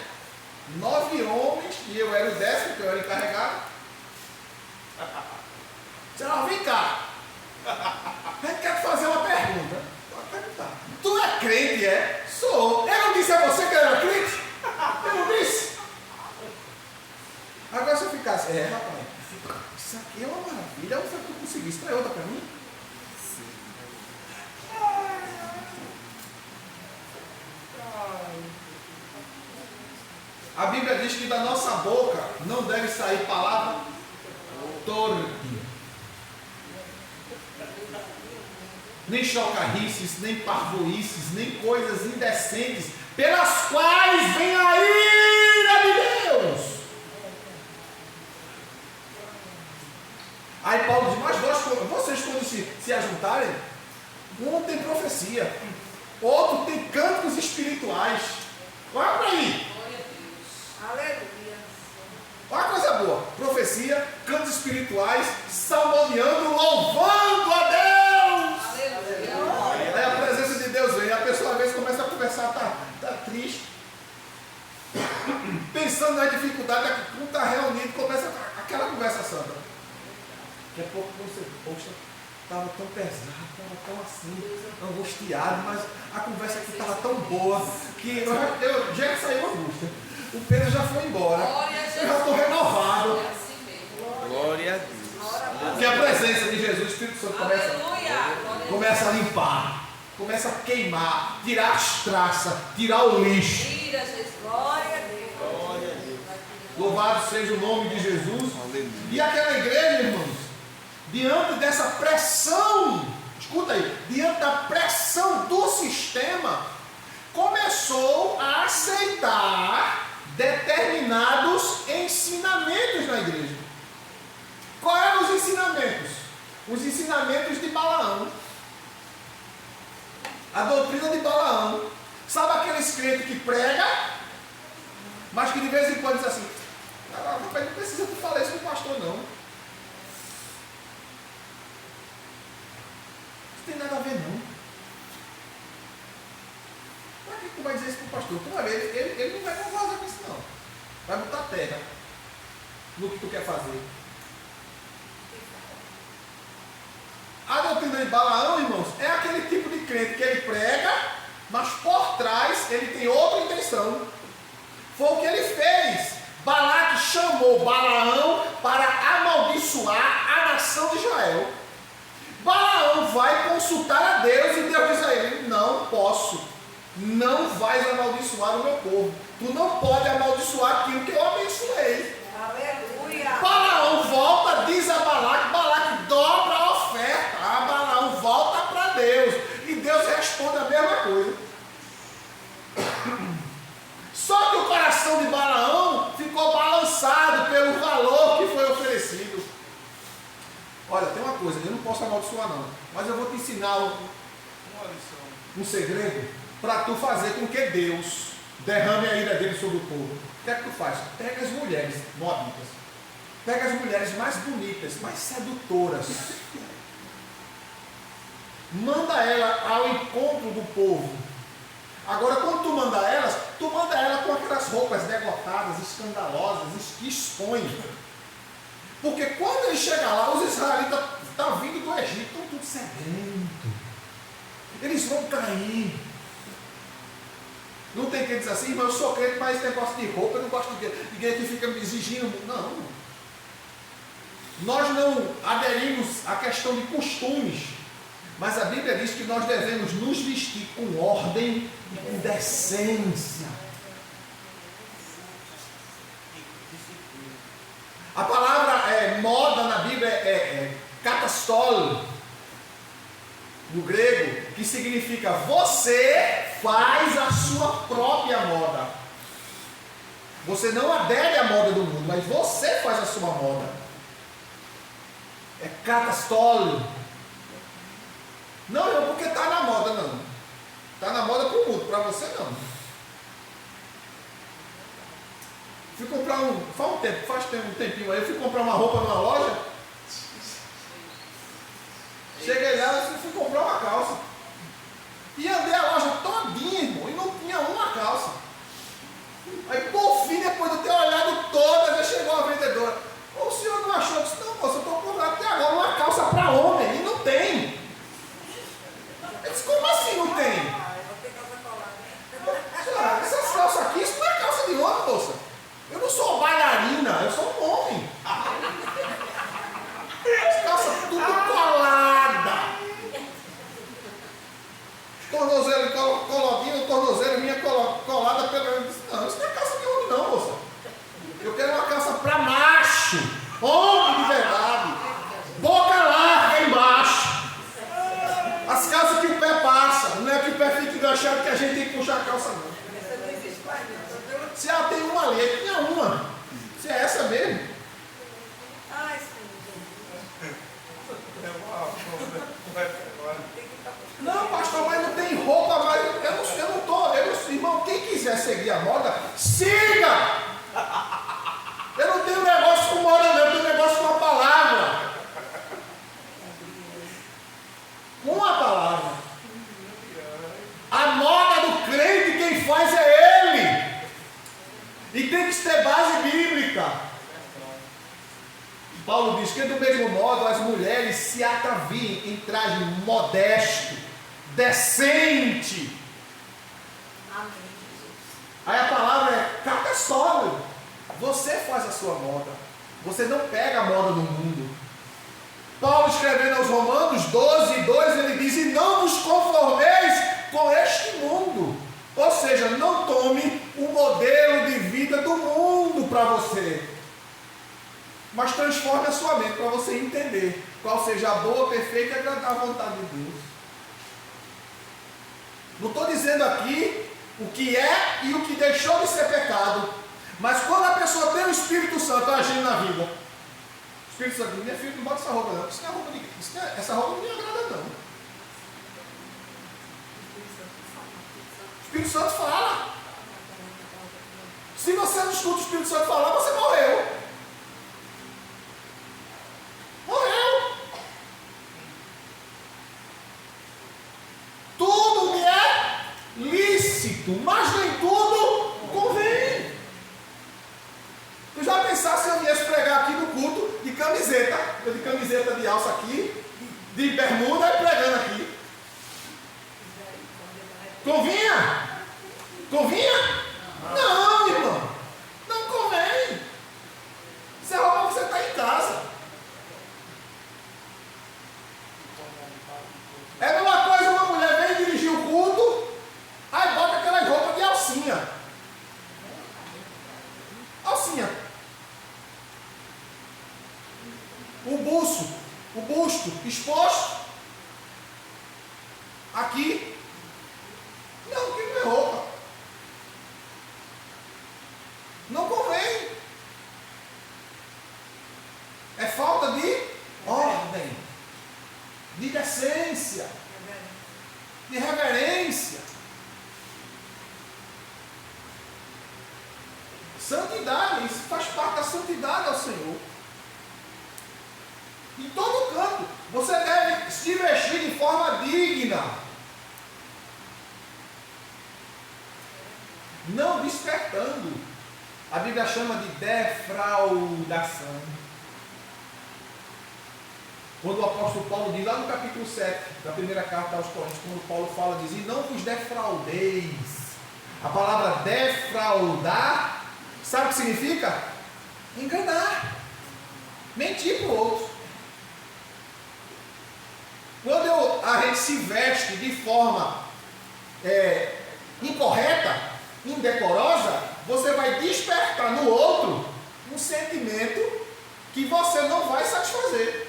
9 homens, e eu era o 10º, que eu era encarregado. Disse, vem cá. A gente quer te fazer uma pergunta. Pode perguntar. Tu é crente, é? Sou. Eu não disse a você que eu era crente? Eu não disse. Agora se eu ficasse, rapaz, isso aqui é uma maravilha. Onde foi que tu conseguiste? Traz outra para mim? diz que da nossa boca não deve sair palavra torpe, nem chocarrices, nem parvoices, nem coisas indecentes, pelas quais vem a ira de Deus. Aí Paulo diz, mas vocês quando se ajuntarem, um tem profecia, outro tem cânticos espirituais. Olha para aí. Aleluia. Olha a coisa boa. Profecia, cantos espirituais, salmodiando, louvando a Deus. Aleluia. Aí a presença de Deus vem. A pessoa às vezes começa a conversar, tá triste, pensando nas dificuldades, não está reunido, começa aquela conversa santa. Daqui a pouco você, poxa, estava tão pesado, estava tão assim, angustiado, mas a conversa aqui estava tão boa que eu já saiu a angústia. O Pedro já foi embora. Eu já estou renovado. Glória a Deus. Porque a presença de Jesus, o Espírito Santo começa a limpar, começa a queimar, tirar as traças, tirar o lixo. Tira, Jesus. Glória a Deus. Glória a Deus. Louvado seja o nome de Jesus. Aleluia. E aquela igreja, irmãos, diante dessa pressão, escuta aí, diante da pressão do sistema, começou a aceitar determinados ensinamentos na igreja. Quais eram os ensinamentos? Os ensinamentos de Balaão. A doutrina de Balaão. Sabe aqueles crentes que prega, mas que de vez em quando diz assim, não precisa tu falar isso com o pastor não. Não tem nada a ver não. Para que tu vai dizer isso para o pastor? Tu vai ver, ele não vai concordar com isso não. Vai botar terra no que tu quer fazer. A doutrina de Balaão, irmãos, é aquele tipo de crente que ele prega, mas por trás ele tem outra intenção. Foi o que ele fez. Balaque chamou Balaão para amaldiçoar a nação de Israel. Balaão vai consultar a Deus e Deus diz a ele, não posso, não vais amaldiçoar o meu povo. Tu não pode amaldiçoar aquilo que eu abençoei. Aleluia. Balaão volta, diz a Balaque, Balaque dobra a oferta. A Balaão volta para Deus. E Deus responde a mesma coisa. Só que o coração de Balaão ficou balançado pelo valor que foi oferecido. Olha, tem uma coisa, eu não posso amaldiçoar não, mas eu vou te ensinar um segredo para tu fazer com que Deus derrame a ira dele sobre o povo. O que é que tu faz? Pega as mulheres moabitas, pega as mulheres mais bonitas, mais sedutoras, manda ela ao encontro do povo. Agora, quando tu manda ela com aquelas roupas degotadas, escandalosas, que expõem. Porque quando ele chega lá, os israelitas estão vindo do Egito, estão tudo sedento. Eles vão cair. Não tem quem diz assim, mas eu sou crente, mas esse negócio de roupa, eu não gosto de ninguém que fica me exigindo. Não. Nós não aderimos à questão de costumes. Mas a Bíblia diz que nós devemos nos vestir com ordem e com decência. A palavra moda na Bíblia é katastol, no grego, que significa você faz a sua própria moda. Você não adere à moda do mundo, mas você faz a sua moda. É katastol. Não, porque está na moda, não. Está na moda para o mundo, para você não. Fui comprar faz um tempinho aí, eu fui comprar uma roupa numa loja. Cheguei lá e fui comprar uma calça. E andei a loja todinha, irmão, e não tinha uma calça. Aí por fim, depois de eu ter olhado todas, já chegou a vendedora. O senhor não achou? Eu disse, não, moça, eu estou comprando até agora uma calça para homem, e não tem. Eu disse, como assim não tem? Essas calças aqui, isso não é calça de homem, moça. Eu não sou bailarina, eu sou um homem. As calças tudo colada. Tornozelo coladinho, tornozelo minha colada pela. Não, isso não é calça de homem não, moça. achando que a gente tem que puxar a calça, não. Essa não existe mais, não. Se ela tem uma ali, ele tinha uma. Se é essa mesmo. Ai, Senhor. Não, pastor, mas não tem roupa mais. Eu não tô. Irmão, quem quiser seguir a moda, siga! Eu não tenho negócio com moda, não, eu tenho negócio com a palavra. Com a palavra. A moda do crente, quem faz é ele. E tem que ter base bíblica. Paulo diz que do mesmo modo as mulheres se ataviem em traje modesto, decente. Amém, Jesus. Aí a palavra é catastólico. Você faz a sua moda. Você não pega a moda do mundo. Paulo escrevendo aos Romanos 12:2, ele diz: e não vos conformeis com este mundo. Ou seja, não tome o modelo de vida do mundo para você. Mas transforme a sua mente para você entender qual seja a boa, perfeita e agradável vontade de Deus. Não estou dizendo aqui o que é e o que deixou de ser pecado. Mas quando a pessoa tem o Espírito Santo agindo na vida, o Espírito Santo diz: minha filha, não bota essa roupa não. Isso não é roupa de... essa roupa não me agrada não. O Espírito Santo fala. Se você não escuta o Espírito Santo falar, você morreu. Morreu. Tudo me é lícito, mas nem tudo convém. Tu já pensaste se eu viesse pregar aqui no culto de camiseta? Eu de camiseta de alça aqui, de bermuda e pregando aqui. Convinha? Convinha? Não, irmão. Não convém. Isso é roupa que você está em casa. É a mesma coisa, uma mulher vem dirigir o culto, aí bota aquelas roupas de alcinha. Alcinha. O busto exposto. Aqui. Não, que não é roupa. Não convém. É falta de ordem, de decência, de reverência. Santidade, isso faz parte da santidade ao Senhor. Em todo canto, você deve se vestir de forma digna, não despertando. A Bíblia chama de defraudação. Quando o apóstolo Paulo diz, lá no capítulo 7 da primeira carta aos Coríntios, quando Paulo fala, diz: e não vos defraudeis. A palavra defraudar, sabe o que significa? Enganar, mentir para o outro. Quando a gente se veste de forma incorreta, indecorosa, você vai despertar no outro um sentimento que você não vai satisfazer.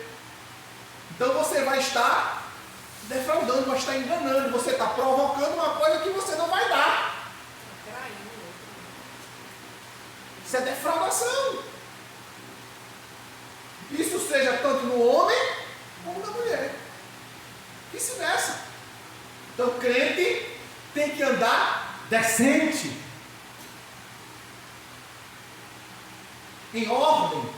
Então você vai estar defraudando, vai estar enganando, você está provocando uma coisa que você não vai dar. Isso é defraudação. Isso seja tanto no homem como na mulher. Vice-versa. Então o crente tem que andar decente, em ordem.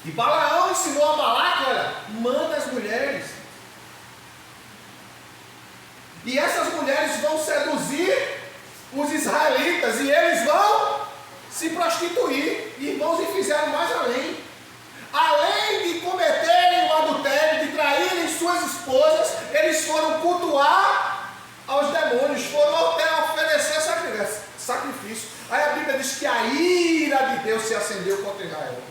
E Balaão ensinou a Balaque: olha, manda as mulheres. E essas mulheres vão seduzir os israelitas e eles vão se prostituir. Irmãos, e fizeram mais além. Além de cometerem o adultério, de traírem suas esposas, eles foram cultuar aos demônios, foram até oferecer sacrifício. Aí a Bíblia diz que a ira de Deus se acendeu contra Israel.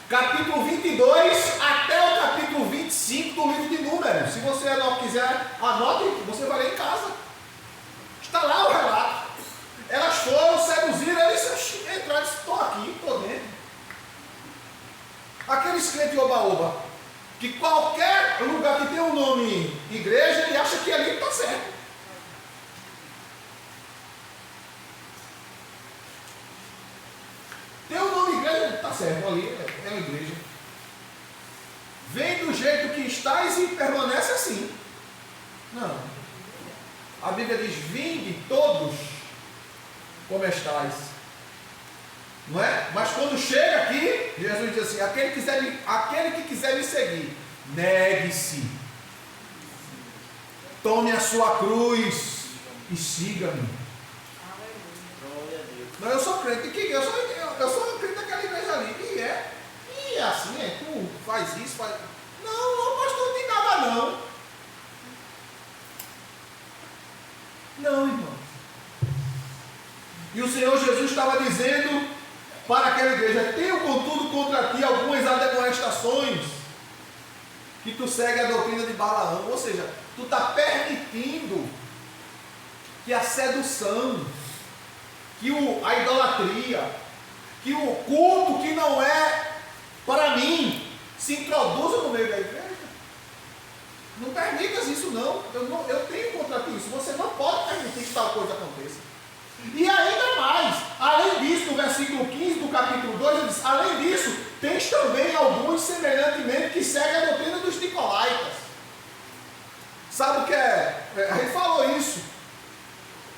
Capítulo 22 até o capítulo 25 do livro de Números. Se você não quiser, anote, você vai ler em casa. Está lá o relato. Elas foram seduzir, eles entraram, estou aqui, estou dentro. Aqueles crentes oba-oba, que qualquer lugar que tem um nome igreja, ele acha que ali está certo. Tem um nome igreja, está certo, ali é uma igreja. Vem do jeito que estás e permanece assim. Não. A Bíblia diz: vinde todos como estais. Não é? Mas quando chega aqui, Jesus diz assim: aquele que quiser me seguir, negue-se, tome a sua cruz e siga-me. Não, eu sou crente. Eu sou crente daquela igreja ali. E é assim, tu faz isso, faz. Não, pastor, não tem nada não. Não, irmão. E o Senhor Jesus estava dizendo para aquela igreja: tenho contudo contra ti algumas admoestações, que tu segue a doutrina de Balaão. Ou seja, tu está permitindo que a sedução, que a idolatria, que o culto que não é para mim, se introduza no meio da igreja. Não permitas isso não. Eu tenho contra ti isso. Você não pode permitir que tal coisa aconteça. E ainda mais, além disso, no versículo 15 do capítulo 2, ele diz: além disso, tens também alguns semelhantemente que seguem a doutrina dos nicolaítas. Sabe o que é? A gente falou isso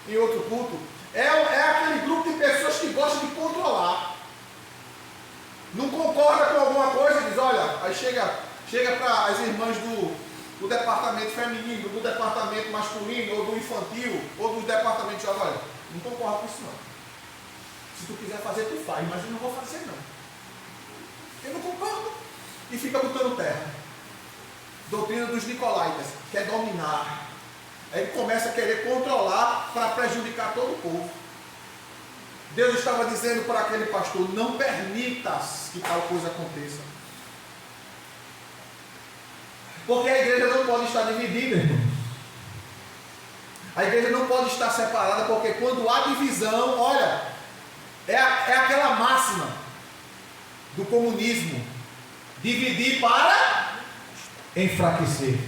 em outro culto. É aquele grupo de pessoas que gostam de controlar. Não concorda com alguma coisa e diz: olha, aí chega para as irmãs do departamento feminino, do departamento masculino, ou do infantil, ou do departamento de jovem: olha, não concordo com isso não. Se tu quiser fazer, tu faz, mas eu não vou fazer não. Eu não concordo. E fica botando terra. Doutrina dos nicolaítas, quer dominar. Aí ele começa a querer controlar para prejudicar todo o povo. Deus estava dizendo para aquele pastor: não permitas que tal coisa aconteça. Porque a igreja não pode estar dividida, irmão. A igreja não pode estar separada, porque quando há divisão, olha, é aquela máxima do comunismo: dividir para enfraquecer.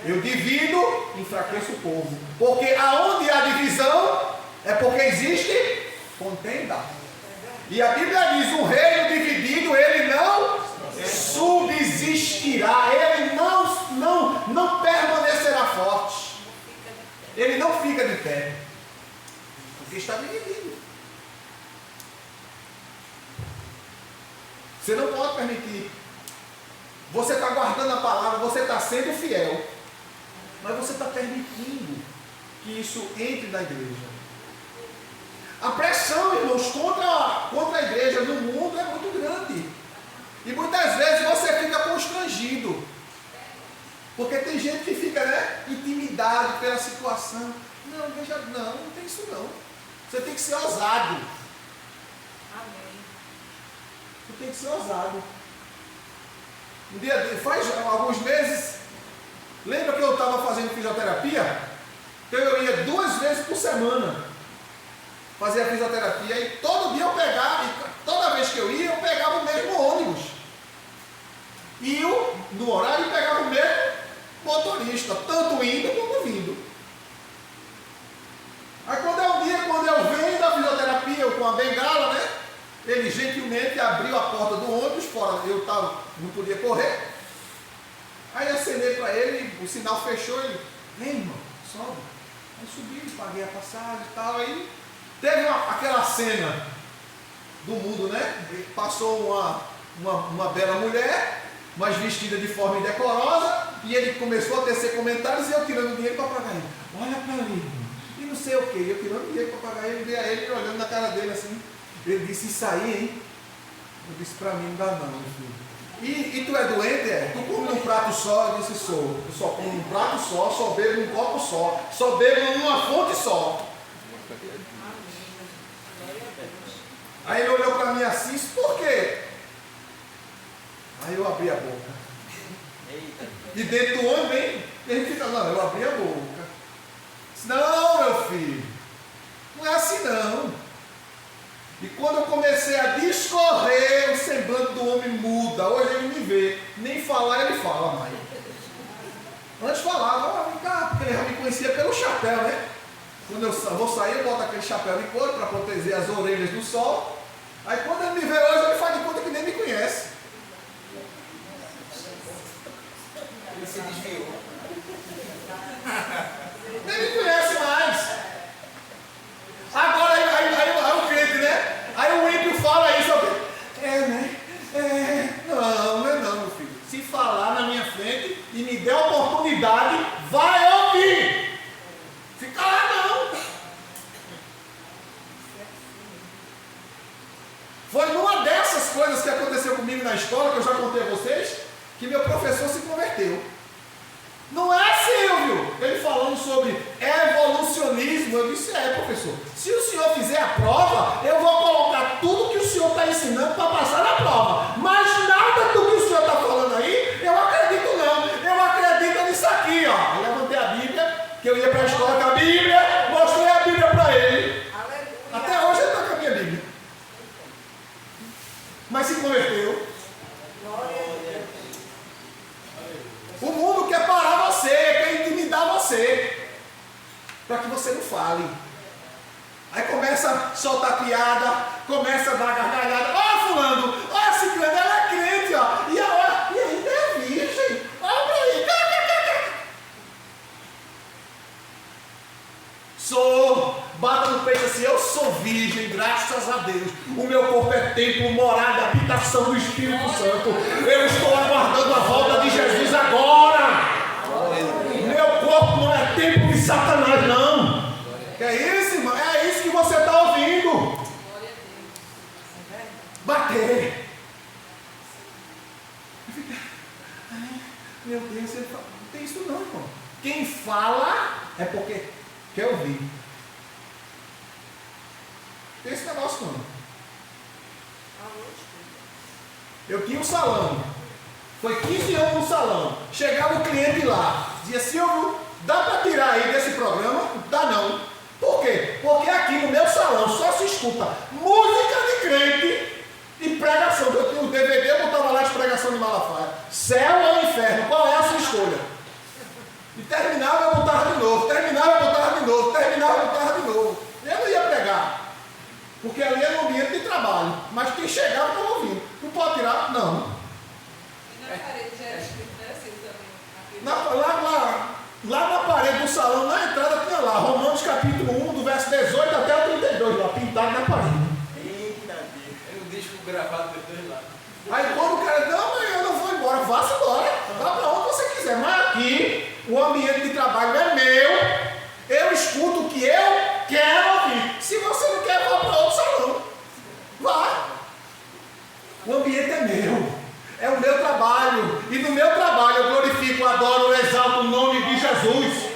Eu divido, enfraqueço o povo. Porque aonde há divisão, é porque existe contenda. E a Bíblia diz: um reino dividido, ele não subsistirá, ele não permanecerá forte, ele não fica de pé, porque está dividido. Você não pode permitir. Você está guardando a palavra, você está sendo fiel, mas você está permitindo que isso entre na igreja. A pressão, irmãos, contra a igreja no mundo é muito grande. E muitas vezes você fica constrangido. Porque tem gente que fica, intimidado pela situação. Não, veja, não tem isso não. Você tem que ser ousado. Amém. Você tem que ser ousado. Faz alguns meses, lembra que eu estava fazendo fisioterapia? Então eu ia 2 vezes por semana fazer a fisioterapia, e todo dia eu pegava, e toda vez que eu ia, eu pegava o mesmo ônibus. E eu, no horário, pegava o mesmo motorista, tanto indo como vindo. Aí quando eu venho da fisioterapia, com a bengala, ele gentilmente abriu a porta do ônibus, fora, não podia correr. Aí acenei para ele, o sinal fechou, ele: vem, irmão, sobe. Aí subi, paguei a passagem e tal. Aí teve aquela cena do mundo, Passou uma bela mulher, mas vestida de forma indecorosa, e ele começou a tecer comentários, e eu tirando dinheiro para pagar ele. Olha para ali, irmão, e não sei o que, eu tirando dinheiro para pagar ele, vi a ele olhando na cara dele assim. Ele disse: isso aí, hein? Eu disse: para mim não dá não, meu filho. E tu é doente, Tu come num prato só? Eu disse: sou. Eu só como num prato só bebo num copo só bebo numa fonte só. Aí ele olhou para mim assim: por quê? Aí eu abri a boca. E dentro do homem, ele fica: não, eu abri a boca. Disse: não, meu filho, não é assim não. E quando eu comecei a discorrer, o semblante do homem muda. Hoje ele me vê você, nem falar ele fala mais. Antes falava, vem cá, porque ele já me conhecia pelo chapéu, né? Quando eu vou sair, eu boto aquele chapéu de couro para proteger as orelhas do sol. Aí quando ele me vê hoje, ele faz de conta que nem me conhece. Ele se desviou. Nem me conhece mais. Agora aí o crente, né? Aí o ímpio fala isso. Né? Não é não, meu filho. Se falar na minha frente e me der a oportunidade, vai ouvir. Fica lá não. Foi numa dessas coisas que aconteceu comigo na escola, que eu já contei a vocês, que meu professor se converteu. Não é, Silvio? Ele falando sobre evolucionismo. Eu disse, professor, se o senhor fizer a prova, eu vou colocar tudo que o senhor está ensinando para passar na prova. Mas nada do que o senhor está falando aí, eu acredito não. Eu acredito nisso aqui, ó. Eu levantei a Bíblia, que eu ia para a escola com a Bíblia, mostrei a Bíblia para ele. Aleluia. Até hoje ele está com a minha Bíblia. Mas se converteu. Glória a Deus. O mundo quer parar você, quer intimidar você, para que você não fale. Aí começa a soltar piada, começa a dar gargalhada. Ó, fulano, ó, ciclano, ela é crente, ó. E ainda é virgem. Olha pra aí. Bata no peito assim, eu sou virgem, graças a Deus. O meu corpo é templo, morada, habitação do Espírito Santo. Eu estou aguardando a volta de Jesus agora. Meu corpo não é templo de Satanás, não. Que é isso, irmão? É isso que você está ouvindo. Bater. Meu Deus, você fala. Não tem isso não, irmão. Quem fala é porque quer ouvir. Tem esse negócio não. Eu tinha um salão. Foi 15 anos no salão. Chegava o cliente lá. Dizia, Silvio, dá para tirar aí desse programa? Dá não. Por quê? Porque aqui no meu salão só se escuta música de crente e pregação. Eu tinha um DVD, eu botava lá de pregação de Malafaia. Céu ou inferno? Qual é a sua escolha? E terminava, eu botava de novo. Terminava, eu botava de novo. Terminava, eu botava de novo. Eu não ia pregar. Porque ali era um ambiente de trabalho. Mas quem chegava estava ouvindo. Não pode tirar? Não. E na parede já era escrito, né, Silvio, também? Lá na parede do salão, na entrada, tinha lá, Romanos capítulo 1, do verso 18 até o 32, lá, pintado na parede. Eita, Deus. É um disco gravado depois lá. Aí quando o cara, não, mas eu não vou embora, vá-se embora, vá para onde você quiser. Mas aqui, o ambiente de trabalho é meu, eu escuto o que eu quero ouvir. Se você não quer, vá para outro salão. Vá. O ambiente é meu. É o meu trabalho. E no meu trabalho eu glorifico, adoro, exalto o nome de Jesus.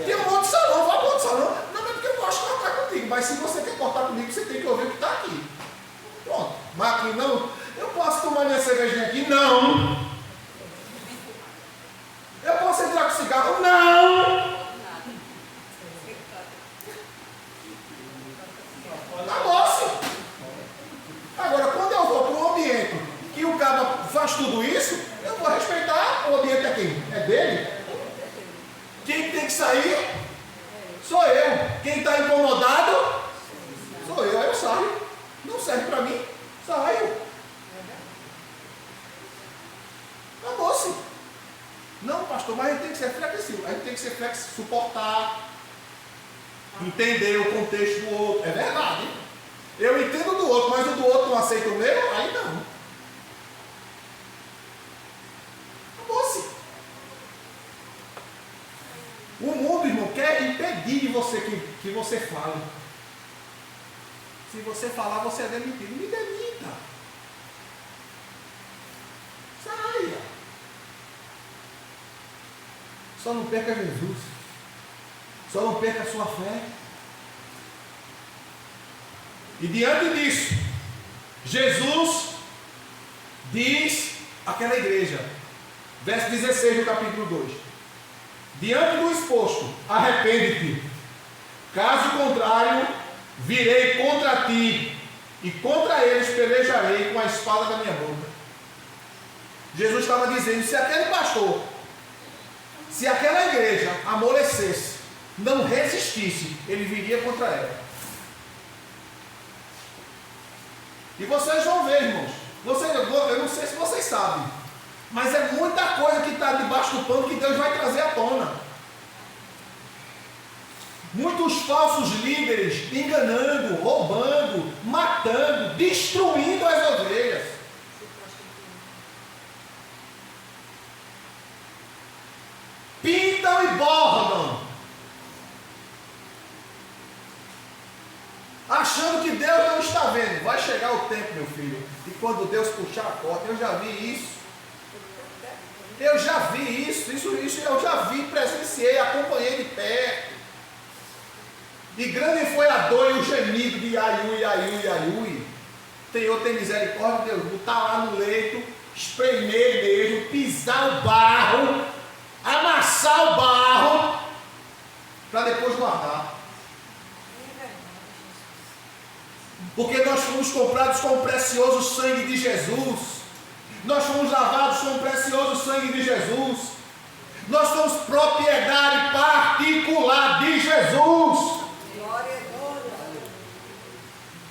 Tem um outro salão, vá para outro salão. Não é porque eu gosto de cortar contigo, mas se você quer cortar comigo, você tem que ouvir o que está aqui. Pronto. Mas aqui não. Eu posso tomar minha cervejinha aqui? Não. Eu posso entrar com cigarro? Não. Acabou-se. Agora, quando eu vou para um ambiente que o cara faz tudo isso, eu vou respeitar. O ambiente é quem? É dele? Quem tem que sair? Sou eu. Quem está incomodado? Sou eu. Aí eu saio. Não serve para mim. Saio. Acabou-se. Não, pastor, mas a gente tem que ser flexível. A gente tem que ser flexível, suportar, entender o contexto do outro. É verdade. Eu entendo do outro, mas o do outro não aceita o meu? Aí não. Acabou-se. O mundo, irmão, quer impedir de você que você fale. Se você falar, você é demitido. Me demita. Saia. Só não perca Jesus. Só não perca a sua fé. E diante disso, Jesus diz àquela igreja, verso 16 do capítulo 2: diante do exposto, arrepende-te, caso contrário, virei contra ti, e contra eles pelejarei com a espada da minha boca. Jesus estava dizendo, se aquele pastor, se aquela igreja amolecesse, não resistisse, ele viria contra ela. E vocês vão ver, irmãos. Eu não sei se vocês sabem, mas é muita coisa que está debaixo do pano que Deus vai trazer à tona. Muitos falsos líderes enganando, roubando, matando, destruindo as ovelhas. Pintam e bordam, achando que Deus não está vendo. Vai chegar o tempo, meu filho, e quando Deus puxar a corda, eu já vi isso. Eu já vi isso eu já vi, presenciei, acompanhei de perto. E grande foi a dor e o gemido de Iaiui, Iaiui, Iaiui. Senhor, tem misericórdia, Deus, botar lá no leito, espremer mesmo, pisar o barro, amassar o barro, para depois guardar. Porque nós fomos comprados com o precioso sangue de Jesus. Nós fomos lavados com o precioso sangue de Jesus. Nós somos propriedade particular de Jesus.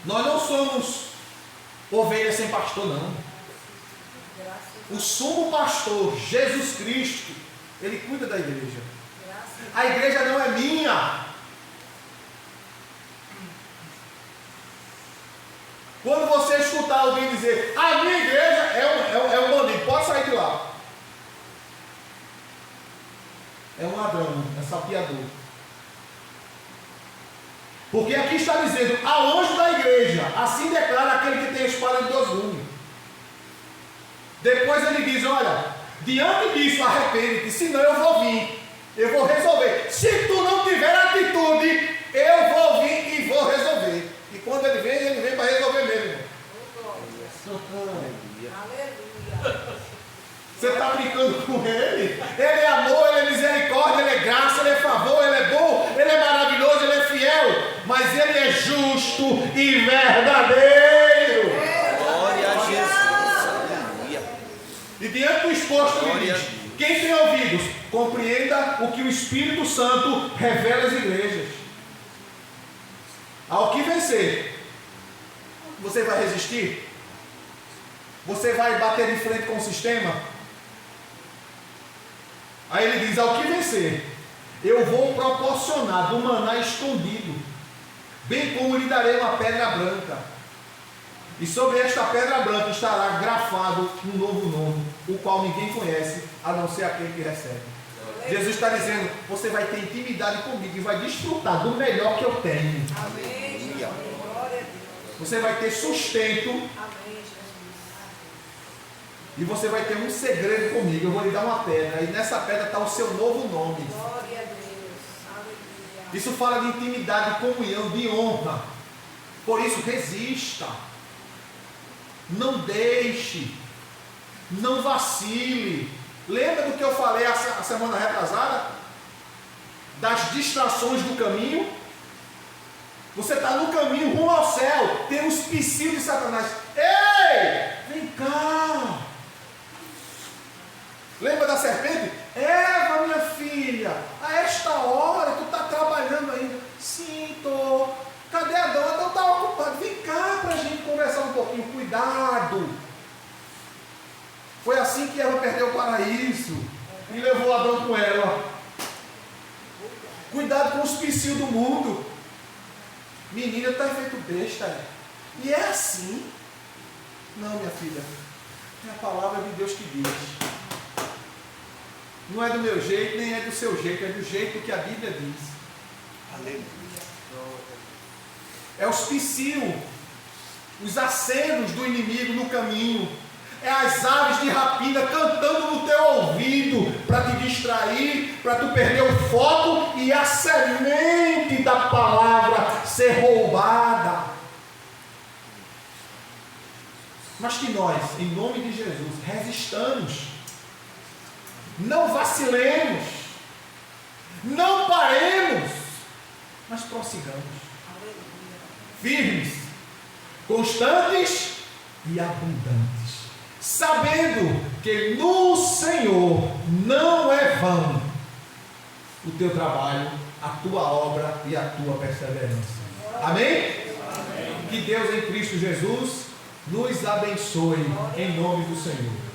Nós não somos ovelhas sem pastor, não. O sumo pastor, Jesus Cristo, ele cuida da igreja. A igreja não é minha. Quando você escutar alguém dizer, a minha igreja é um bandido, pode sair de lá. É um ladrão, é salteador. Porque aqui está dizendo, ao anjo da igreja, assim declara aquele que tem a espada de 2 gumes. Depois ele diz, olha, diante disso arrepende-te, senão eu vou vir, eu vou resolver. Se tu não tiver atitude, eu vou vir e vou resolver. E quando ele vem para resolver mesmo. Você está brincando com ele? Ele é amor, ele é misericórdia, ele é graça, ele é favor, ele é bom, ele é maravilhoso, ele é fiel. Mas ele é justo e verdadeiro. Glória a Jesus. E diante do exposto ele diz, quem tem ouvidos, compreenda o que o Espírito Santo revela às igrejas. Ao que vencer, você vai resistir? Você vai bater de frente com o sistema? Aí ele diz, ao que vencer, eu vou proporcionar do maná escondido, bem como lhe darei uma pedra branca. E sobre esta pedra branca estará grafado um novo nome, o qual ninguém conhece, a não ser aquele que recebe. Jesus está dizendo, você vai ter intimidade comigo e vai desfrutar do melhor que eu tenho. Amém. Você vai ter sustento. Amém. E você vai ter um segredo comigo. Eu vou lhe dar uma pedra. E nessa pedra está o seu novo nome. Glória a Deus. Aleluia. Isso fala de intimidade, de comunhão, de honra. Por isso, resista. Não deixe. Não vacile. Lembra do que eu falei a semana retrasada? Das distrações do caminho? Você está no caminho rumo ao céu. Tem os psíquicos de Satanás. Ei! Vem cá! Lembra da serpente? Eva, minha filha, a esta hora tu está trabalhando ainda. Sim, estou. Cadê Adão? Adão está ocupado. Vem cá para a gente conversar um pouquinho. Cuidado. Foi assim que Eva perdeu o paraíso e levou Adão com ela. Cuidado com os psíquicos do mundo. Menina, está feito besta. E é assim. Não, minha filha. É a palavra de Deus que diz. Não é do meu jeito, nem é do seu jeito. É do jeito que a Bíblia diz. Aleluia. É os psiu, os acenos do inimigo no caminho. É as aves de rapina cantando no teu ouvido para te distrair, para tu perder o foco e a semente da palavra ser roubada. Mas que nós, em nome de Jesus, resistamos, não vacilemos, não paremos, mas prossigamos. Firmes, constantes e abundantes, sabendo que no Senhor não é vão o teu trabalho, a tua obra e a tua perseverança. Amém? Amém. Que Deus em Cristo Jesus nos abençoe em nome do Senhor.